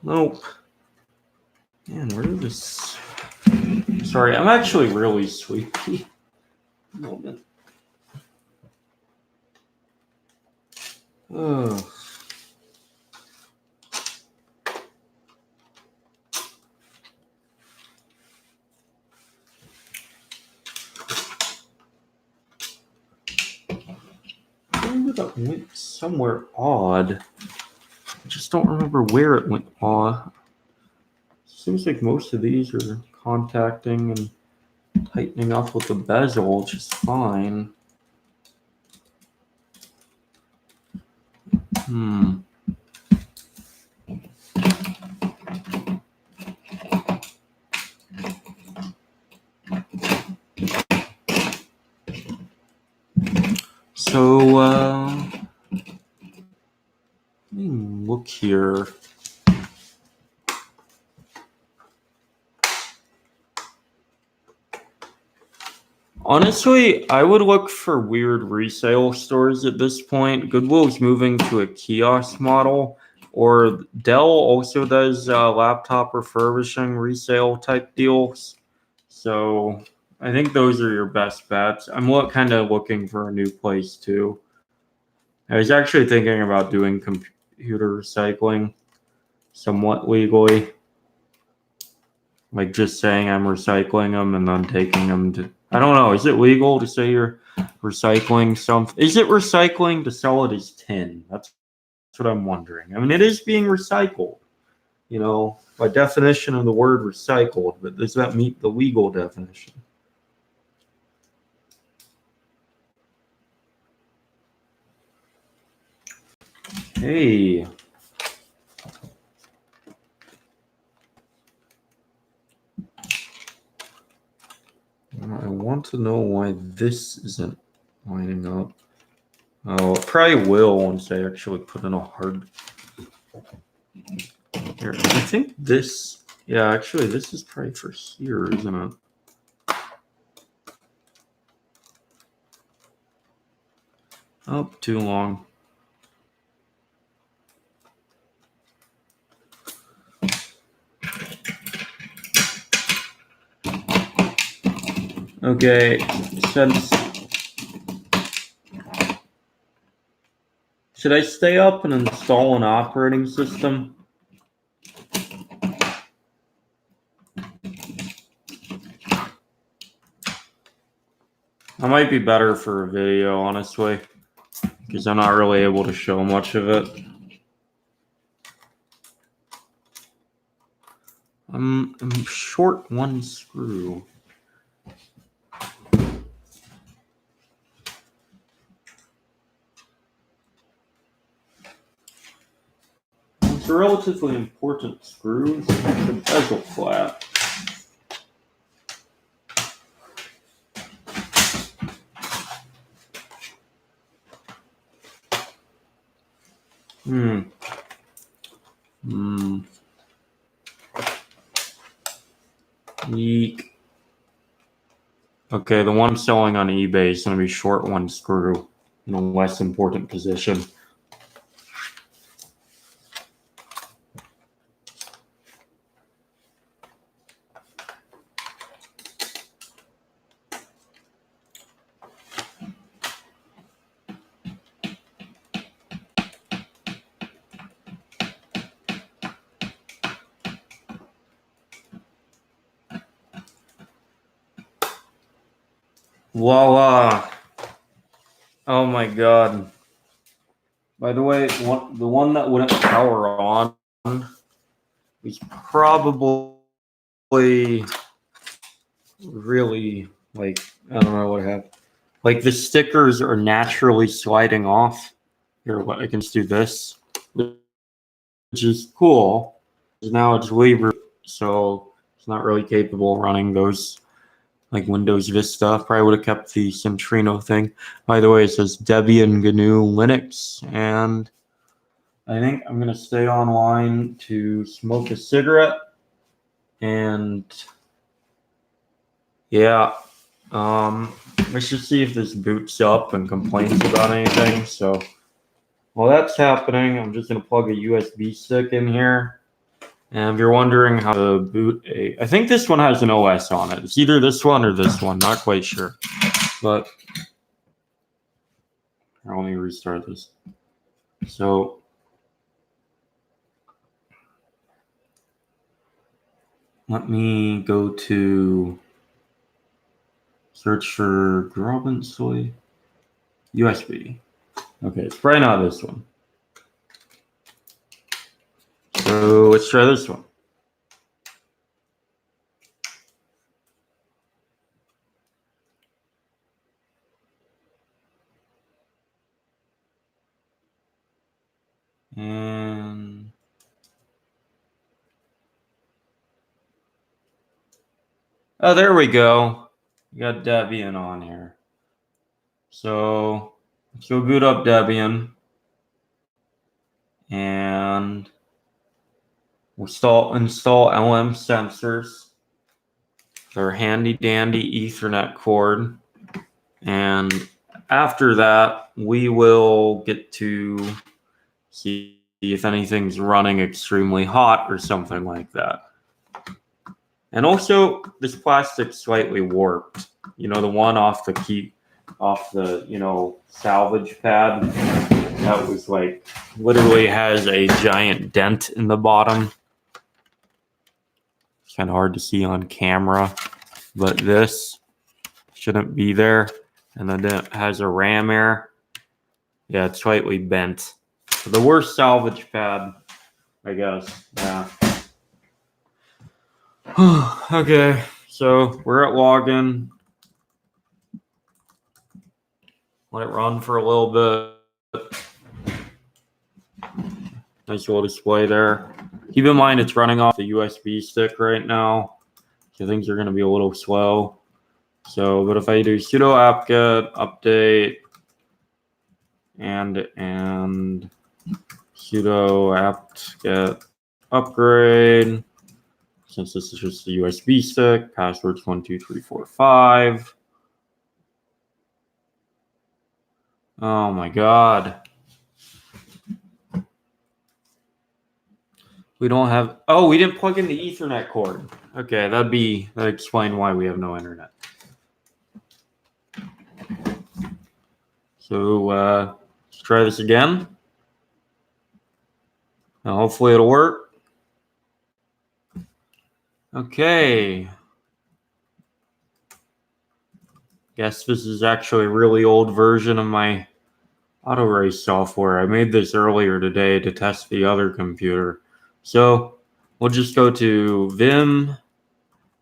Nope. Man, where did this? Sorry, I'm actually really sleepy. Moment. Oh. I remember that went somewhere odd. I just don't remember where it went odd. Seems like most of these are contacting and tightening up with the bezel just fine. So, let me look here. Honestly, I would look for weird resale stores at this point. Goodwill's moving to a kiosk model, or Dell also does laptop refurbishing resale type deals. So I think those are your best bets. I'm kind of looking for a new place too. I was actually thinking about doing computer recycling somewhat legally. Like just saying I'm recycling them and then taking them to, I don't know, is it legal to say you're recycling something? Is it recycling to sell it as tin? That's what I'm wondering. I mean, it is being recycled, you know, by definition of the word recycled, but does that meet the legal definition? Hey. I want to know why this isn't lining up. Oh, it probably will once I actually put in a hard. Here, I think this. Yeah, actually, this is probably for here, isn't it? Oh, too long. Okay, should I stay up and install an operating system? That might be better for a video, honestly, because I'm not really able to show much of it. I'm short one screw. It's a relatively important screw. It's the bezel flat. Eek. Okay, the one I'm selling on eBay is going to be short one screw in a less important position. Voila! Oh my god. By the way, the one that wouldn't power on is probably really, like, I don't know what happened. Like, the stickers are naturally sliding off. Here, I can just do this, which is cool. Now it's Weaver, so it's not really capable of running those, like, Windows Vista. Probably would have kept the Centrino thing. By the way, it says Debian GNU Linux, and I think I'm going to stay online to smoke a cigarette, and yeah, let's just see if this boots up and complains about anything. So while that's happening, I'm just going to plug a USB stick in here. And if you're wondering how to boot I think this one has an OS on it. It's either this one or this one, not quite sure. But let me restart this. So let me go to search for Grobinsoy USB. Okay, it's probably not this one. So let's try this one. And oh, there we go. We got Debian on here. So let's go boot up Debian and install LM sensors. Their handy dandy Ethernet cord. And after that, we will get to see if anything's running extremely hot or something like that. And also, this plastic's slightly warped. You know, the one off the salvage pad, that was like, literally has a giant dent in the bottom. It's kind of hard to see on camera, but this shouldn't be there. And then it has a ram air. Yeah, it's slightly bent. So the worst salvage pad, I guess. Yeah. Okay, so we're at login. Let it run for a little bit. Nice little display there. Keep in mind it's running off the USB stick right now, so things are going to be a little slow. So, but if I do sudo apt-get update and sudo apt-get upgrade, since this is just a USB stick, password's 12345. Oh my god. We don't have, oh, we didn't plug in the Ethernet cord. Okay, that'd explain why we have no internet. So let's try this again. Now hopefully it'll work. Okay. Guess this is actually a really old version of my auto race software. I made this earlier today to test the other computer. So we'll just go to Vim.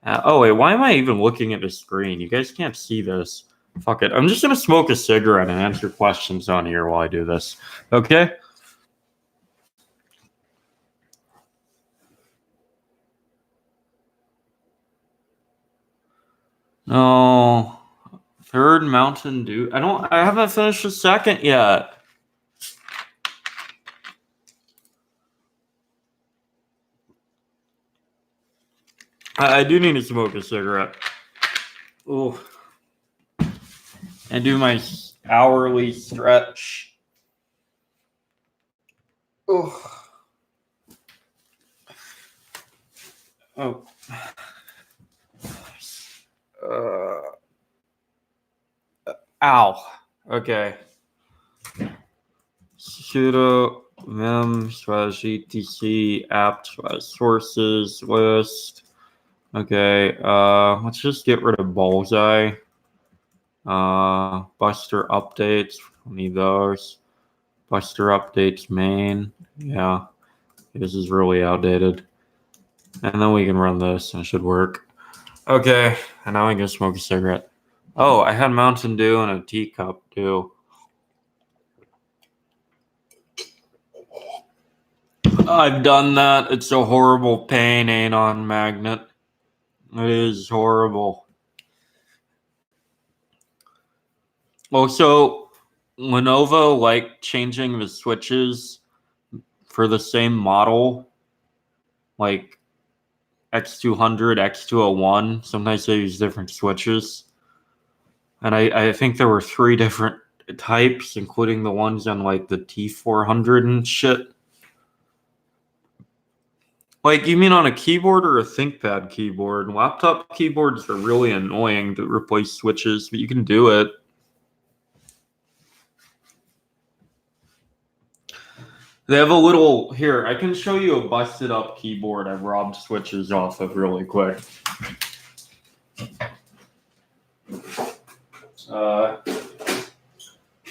Oh wait, why am I even looking at the screen? You guys can't see this. Fuck it. I'm just gonna smoke a cigarette and answer questions on here while I do this. Okay? No. Third Mountain Dew. I haven't finished the second yet. I do need to smoke a cigarette. Ooh. And do my hourly stretch. Ooh. Oh. Ow. Okay. Sudo vim /etc apt sources list. Okay. Let's just get rid of bullseye. Buster updates. Need those. Buster updates main. Yeah. This is really outdated. And then we can run this and it should work. Okay. And now I can smoke a cigarette. Oh, I had Mountain Dew and a teacup too. I've done that. It's a horrible pain, Anon Magnet. It is horrible. Also, Lenovo liked changing the switches for the same model, like X200, X201. Sometimes they use different switches. And I think there were 3 different types, including the ones on like the T400 and shit. Like, you mean on a keyboard or a ThinkPad keyboard? Laptop keyboards are really annoying to replace switches, but you can do it. They have a little... Here, I can show you a busted up keyboard I've robbed switches off of really quick.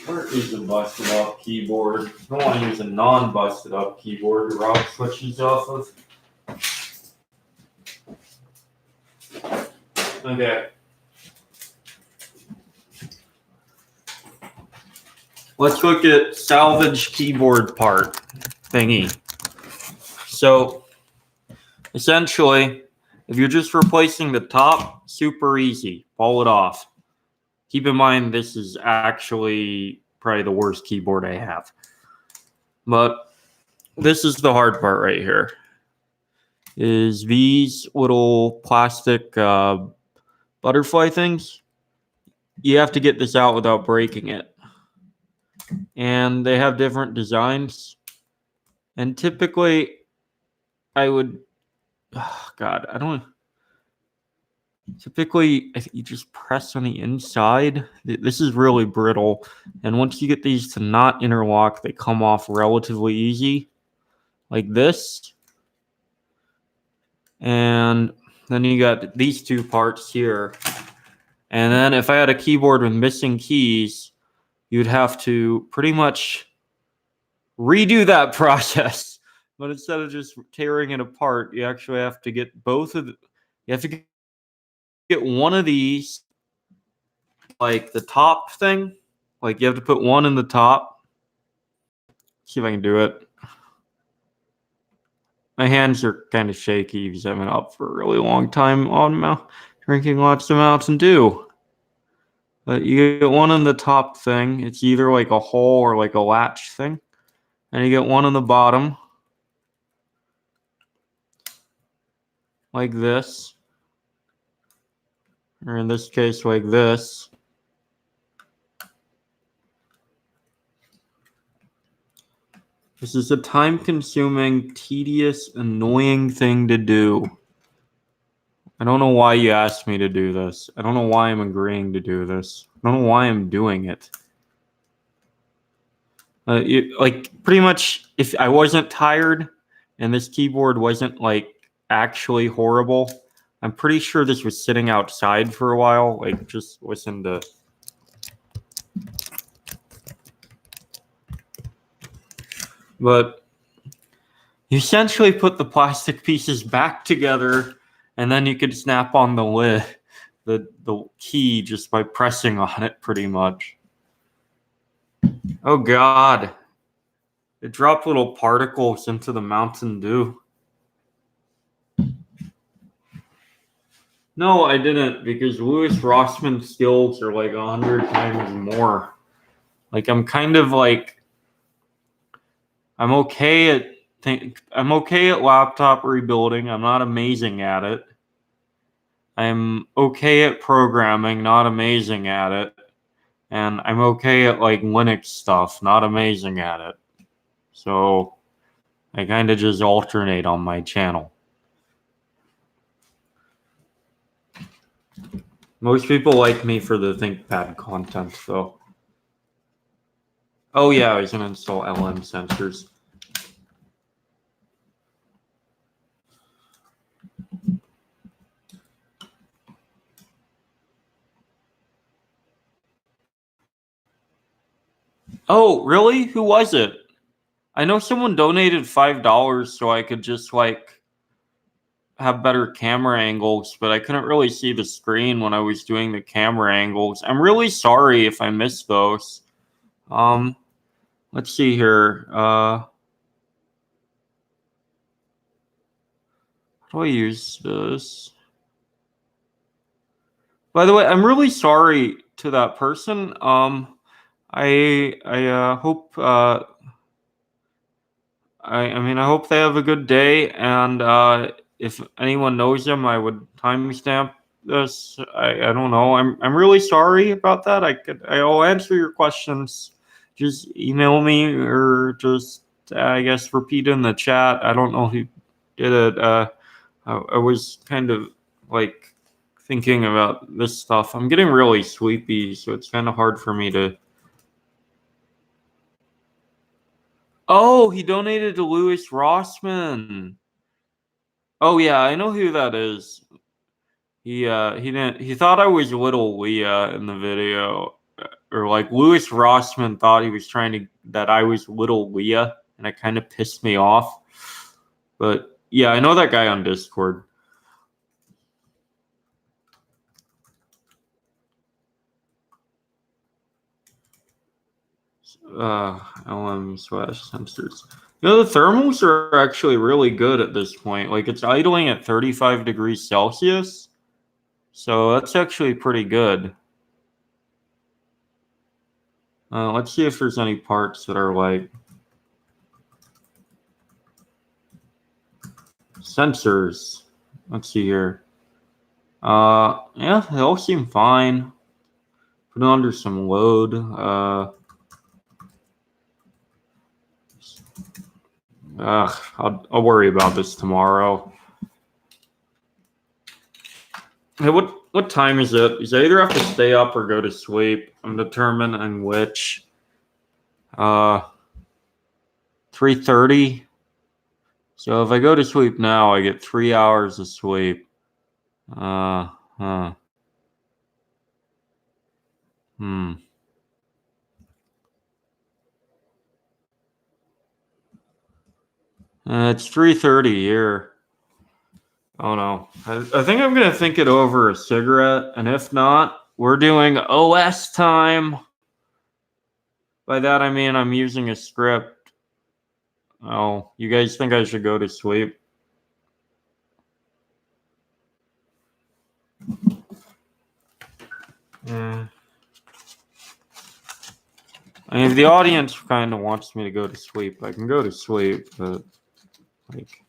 Where is a busted up keyboard? I don't want to use a non-busted up keyboard to rob switches off of. Okay. Let's look at salvage keyboard part thingy. So, essentially, if you're just replacing the top, super easy. Pull it off. Keep in mind, this is actually probably the worst keyboard I have. But this is the hard part right here. Is these little plastic butterfly things. You have to get this out without breaking it. And they have different designs. And typically, I would... Oh, God, I don't... Typically, you just press on the inside. This is really brittle. And once you get these to not interlock, they come off relatively easy. Like this. And then you got these 2 parts here. And then if I had a keyboard with missing keys, you'd have to pretty much redo that process. But instead of just tearing it apart, you actually have to get both of the... You have to get one of these, like the top thing. Like you have to put one in the top. See if I can do it. My hands are kind of shaky because I've been up for a really long time on drinking lots of Mountain Dew. But you get one in the top thing. It's either like a hole or like a latch thing. And you get one on the bottom. Like this. Or in this case, like this. This is a time-consuming, tedious, annoying thing to do. I don't know why you asked me to do this. I don't know why I'm agreeing to do this. I don't know why I'm doing it. Like pretty much, if I wasn't tired and this keyboard wasn't like actually horrible, I'm pretty sure this was sitting outside for a while. Like, just listen to. But you essentially put the plastic pieces back together, and then you could snap on the lid, the key, just by pressing on it, pretty much. Oh God! It dropped little particles into the Mountain Dew. No, I didn't, because Louis Rossman's skills are like 100 times more. Like, I'm kind of like, I'm okay at laptop rebuilding. I'm not amazing at it. I'm okay at programming, not amazing at it. And I'm okay at like Linux stuff, not amazing at it. So I kind of just alternate on my channel. Most people like me for the ThinkPad content, though. Oh yeah, I was gonna install LM sensors. Oh, really? Who was it? I know someone donated $5 so I could just like have better camera angles, but I couldn't really see the screen when I was doing the camera angles. I'm really sorry if I missed those. Let's see here. How do I use this? By the way, I'm really sorry to that person. I hope I mean, I hope they have a good day, and if anyone knows them, I would timestamp this. I don't know. I'm really sorry about that. I'll answer your questions. Just email me, or just I guess repeat in the chat. I don't know who did it. I was kind of like thinking about this stuff. I'm getting really sleepy, so it's kind of hard for me to. Oh, he donated to Louis Rossman. Oh yeah, I know who that is. He thought I was Little Leah in the video, or like Louis Rossman thought he was trying to that I was Little Leah, and it kind of pissed me off. But yeah, I know that guy on Discord. LM/sensors. You know, the thermals are actually really good at this point. Like, it's idling at 35 degrees Celsius. So that's actually pretty good. Let's see if there's any parts that are like sensors. Let's see here. Yeah, they all seem fine. Put it under some load. I'll worry about this tomorrow. Hey, what time is it? Because I either have to stay up or go to sleep. I'm determining which. 3:30. So if I go to sleep now, I get 3 hours of sleep. It's 3:30 here. Oh no. I think I'm gonna think it over a cigarette, and if not, we're doing OS time. By that I mean I'm using a script. Oh, you guys think I should go to sleep? Yeah. I mean, if the audience kind of wants me to go to sleep, I can go to sleep, but like,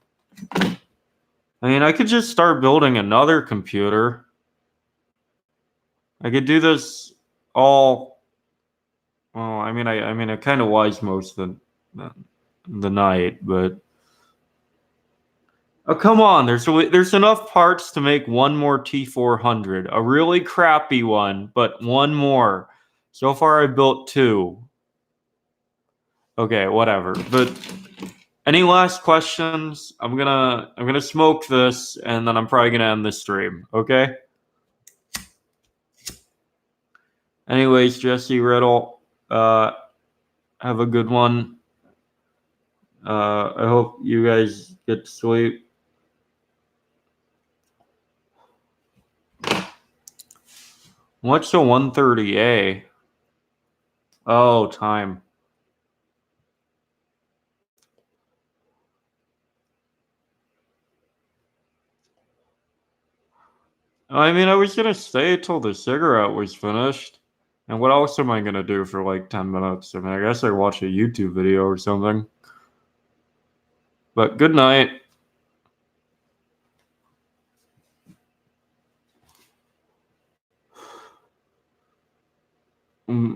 I mean, I could just start building another computer. I could do this all. Well, I mean, I kind of was most of the night, but oh come on, there's enough parts to make one more T400, a really crappy one, but one more. So far, I built two. Okay, whatever. But any last questions? I'm gonna smoke this, and then I'm probably gonna end the stream. Okay. Anyways, Jesse Riddle, have a good one. I hope you guys get to sleep. What's a 130A? Oh, time. I mean, I was gonna stay till the cigarette was finished. And what else am I gonna do for like 10 minutes? I mean, I guess I watch a YouTube video or something. But good night.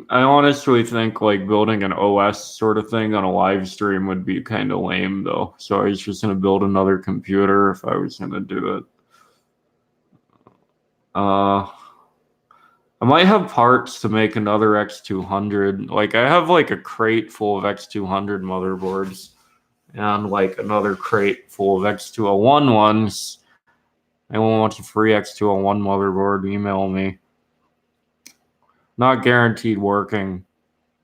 I honestly think like building an OS sort of thing on a live stream would be kind of lame though. So I was just gonna build another computer if I was gonna do it. I might have parts to make another X200. Like I have like a crate full of X200 motherboards and like another crate full of X201 ones. Anyone wants a free X201 motherboard, email me. Not guaranteed working,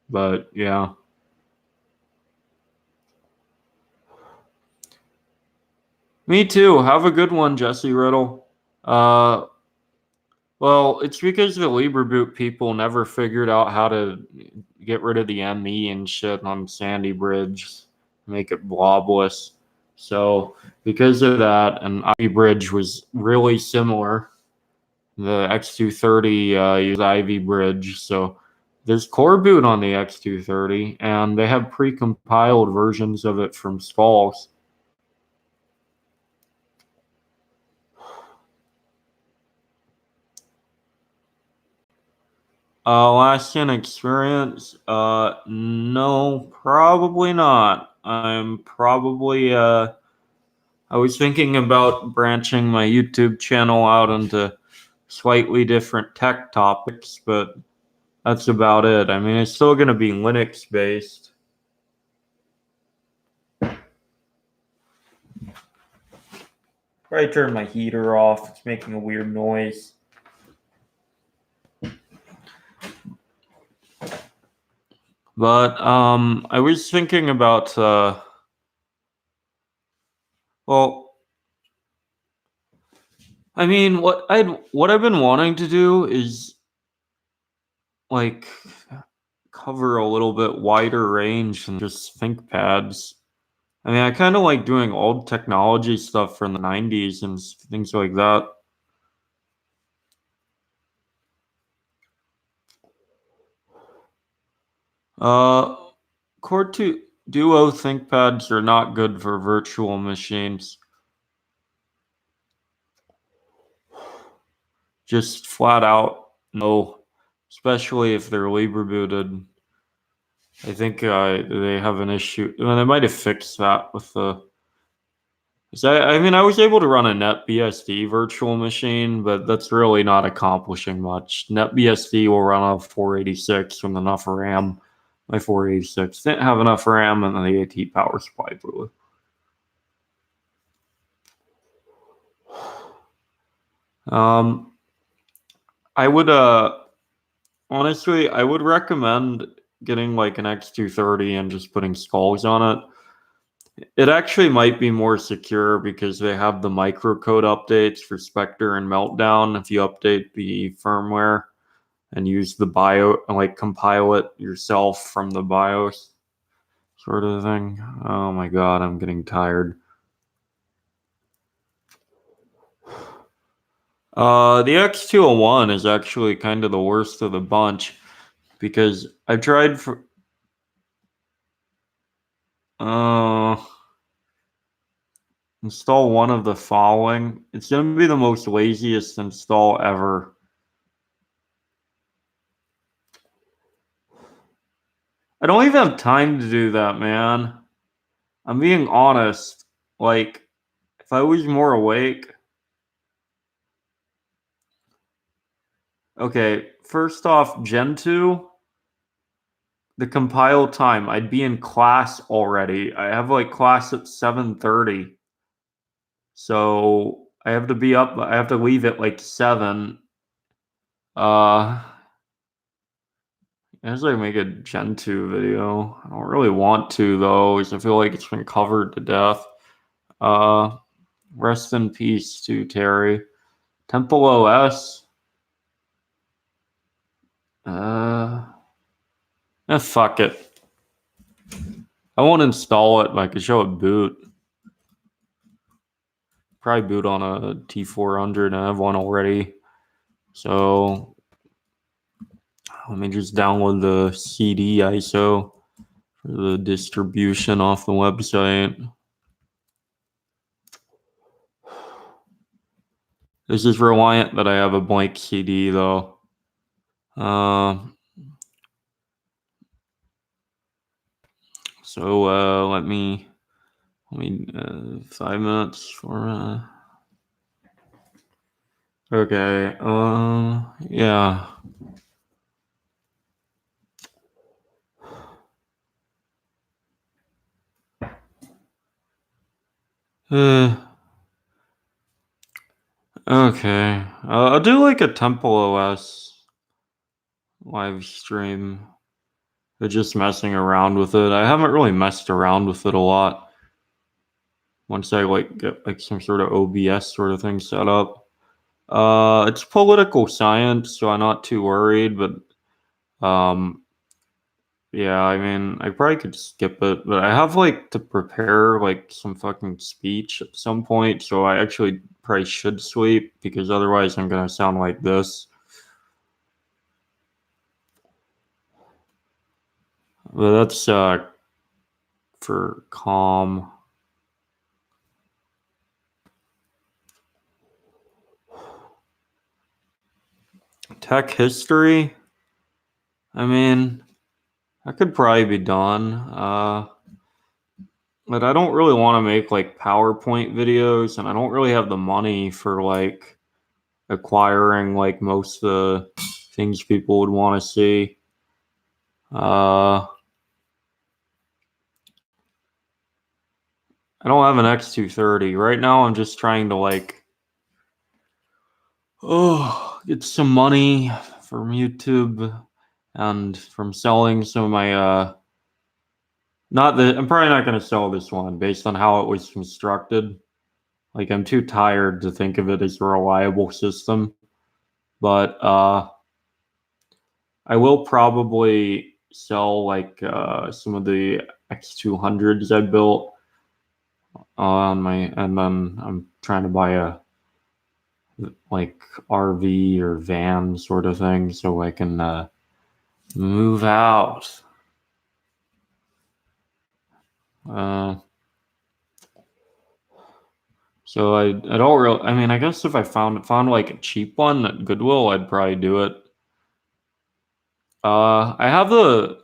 but yeah. Me too. Have a good one, Jesse Riddle. Uh, well, it's because the LibreBoot people never figured out how to get rid of the ME and shit on Sandy Bridge, make it blobless. So because of that, and Ivy Bridge was really similar. The X230 uses Ivy Bridge, so there's core boot on the X230, and they have pre-compiled versions of it from Skulls. Last in experience? No, probably not. I was thinking about branching my YouTube channel out into slightly different tech topics, but that's about it. I mean, it's still going to be Linux based. Probably turn my heater off. It's making a weird noise. But I was thinking about well, I mean, what I've been wanting to do is like cover a little bit wider range than just ThinkPads. I mean, I kind of like doing old technology stuff from the 90s and things like that. Uh, Core 2 Duo ThinkPads are not good for virtual machines. Just flat out, no. Especially if they're Libre booted. I think they have an issue. I mean, they might have fixed that with the. I mean, I was able to run a NetBSD virtual machine, but that's really not accomplishing much. NetBSD will run on 486 with enough RAM. My 486 didn't have enough RAM, and then the AT power supply blew. I would honestly, I would recommend getting like an X230 and just putting skulls on it. It actually might be more secure because they have the microcode updates for Spectre and Meltdown. If you update the firmware and use the like compile it yourself from the BIOS sort of thing. Oh my god, I'm getting tired. The X201 is actually kind of the worst of the bunch because I tried for. Install one of the following. It's going to be the most laziest install ever. I don't even have time to do that, man. I'm being honest. Like, if I was more awake. Okay, first off, Gentoo. the compile time, I'd be in class already. I have like class at 7:30. So I have to be up, I have to leave at like 7. Uh As I make a Gen 2 video. I don't really want to though, because I feel like it's been covered to death. Uh Rest in peace to Terry. Temple OS. Fuck it. I won't install it, but I could show it boot. Probably boot on a t400. I have one already. So let me just download the CD ISO for the distribution off the website. This is reliant that I have a blank CD though. So let me 5 minutes for okay. Yeah. Okay. I'll do like a Temple OS live stream. But just messing around with it. I haven't really messed around with it a lot. Once I like get like some sort of OBS sort of thing set up. It's political science, so I'm not too worried, but yeah, I mean, I probably could skip it, but I have like to prepare like some fucking speech at some point, so I actually probably should sleep because otherwise I'm gonna sound like this. But that's for calm. Tech history. I mean, that could probably be done. But I don't really want to make like PowerPoint videos, and I don't really have the money for like acquiring like most of the things people would want to see. I don't have an X230 right now. I'm just trying to like get some money from YouTube and from selling some of my not the I'm probably not going to sell this one based on how it was constructed. Like I'm too tired to think of it as a reliable system. But I will probably sell like some of the X200s I built on my, and then I'm trying to buy a like RV or van sort of thing so I can move out. So I don't really. I mean, I guess if I found like a cheap one at Goodwill, I'd probably do it. I have the.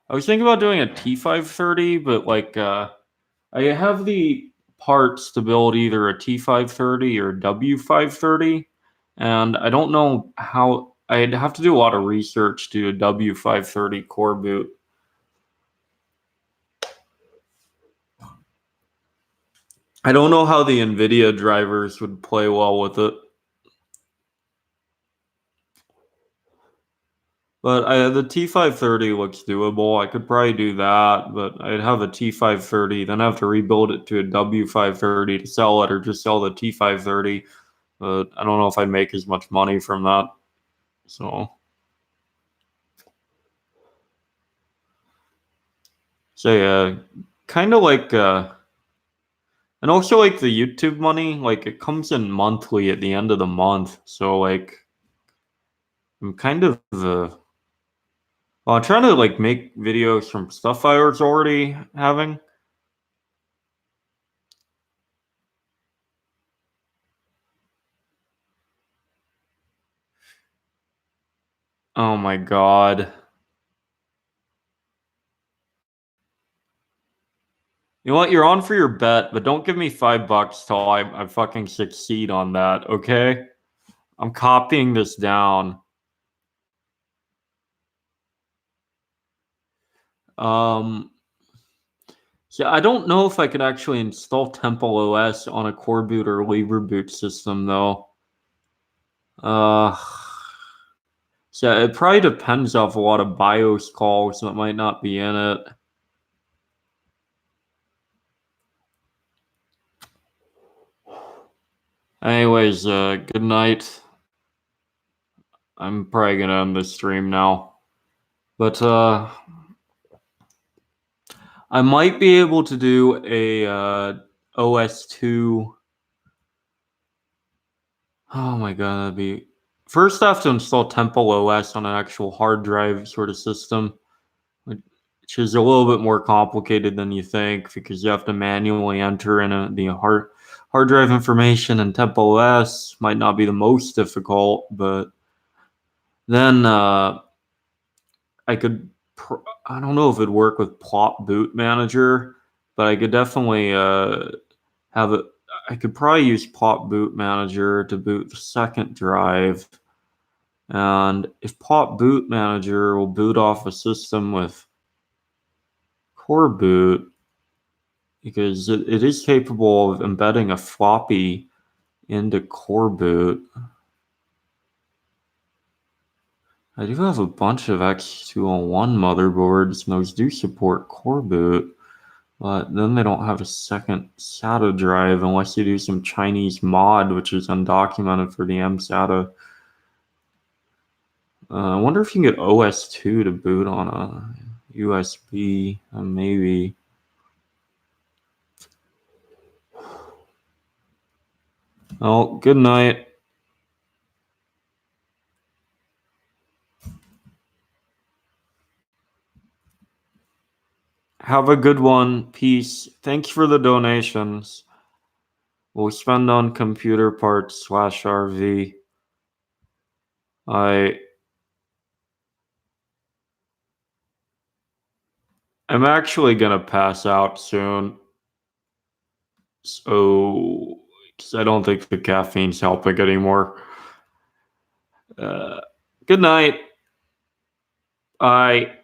I was thinking about doing a T530, but like I have the parts to build either a T530 or W530, and I don't know how. I'd have to do a lot of research to a W530 core boot. I don't know how the NVIDIA drivers would play well with it. But the T530 looks doable. I could probably do that, but I'd have a T530, then have to rebuild it to a W530 to sell it, or just sell the T530. But I don't know if I'd make as much money from that. So yeah, kind of like, and also like the YouTube money, like it comes in monthly at the end of the month. So like, I'm kind of well, I'm trying to like make videos from stuff I was already having. Oh my god. You know what? You're on for your bet, but don't give me $5 till I fucking succeed on that, okay? I'm copying this down. Yeah, I don't know if I could actually install Temple OS on a core boot or lever boot system though. So it probably depends off a lot of BIOS calls that might not be in it. Anyways, good night. I'm probably gonna end the stream now. But I might be able to do a OS2. Oh my god, that'd be first I have to install Temple OS on an actual hard drive sort of system, which is a little bit more complicated than you think because you have to manually enter in the hard drive information, and Temple OS might not be the most difficult, but then I could I don't know if it'd work with Plop Boot Manager, but I could definitely have it. I could probably use Plop Boot Manager to boot the second drive. And if Plop Boot Manager will boot off a system with core boot, because it is capable of embedding a floppy into core boot. I do have a bunch of X201 motherboards, and those do support core boot, but then they don't have a second SATA drive unless you do some Chinese mod, which is undocumented for the mSATA. I wonder if you can get OS2 to boot on a USB, maybe. Oh, good night. Have a good one. Peace. Thank you for the donations. We'll spend on computer parts /RV. I'm actually gonna pass out soon. So, because I don't think the caffeine's helping anymore. Good night. Bye.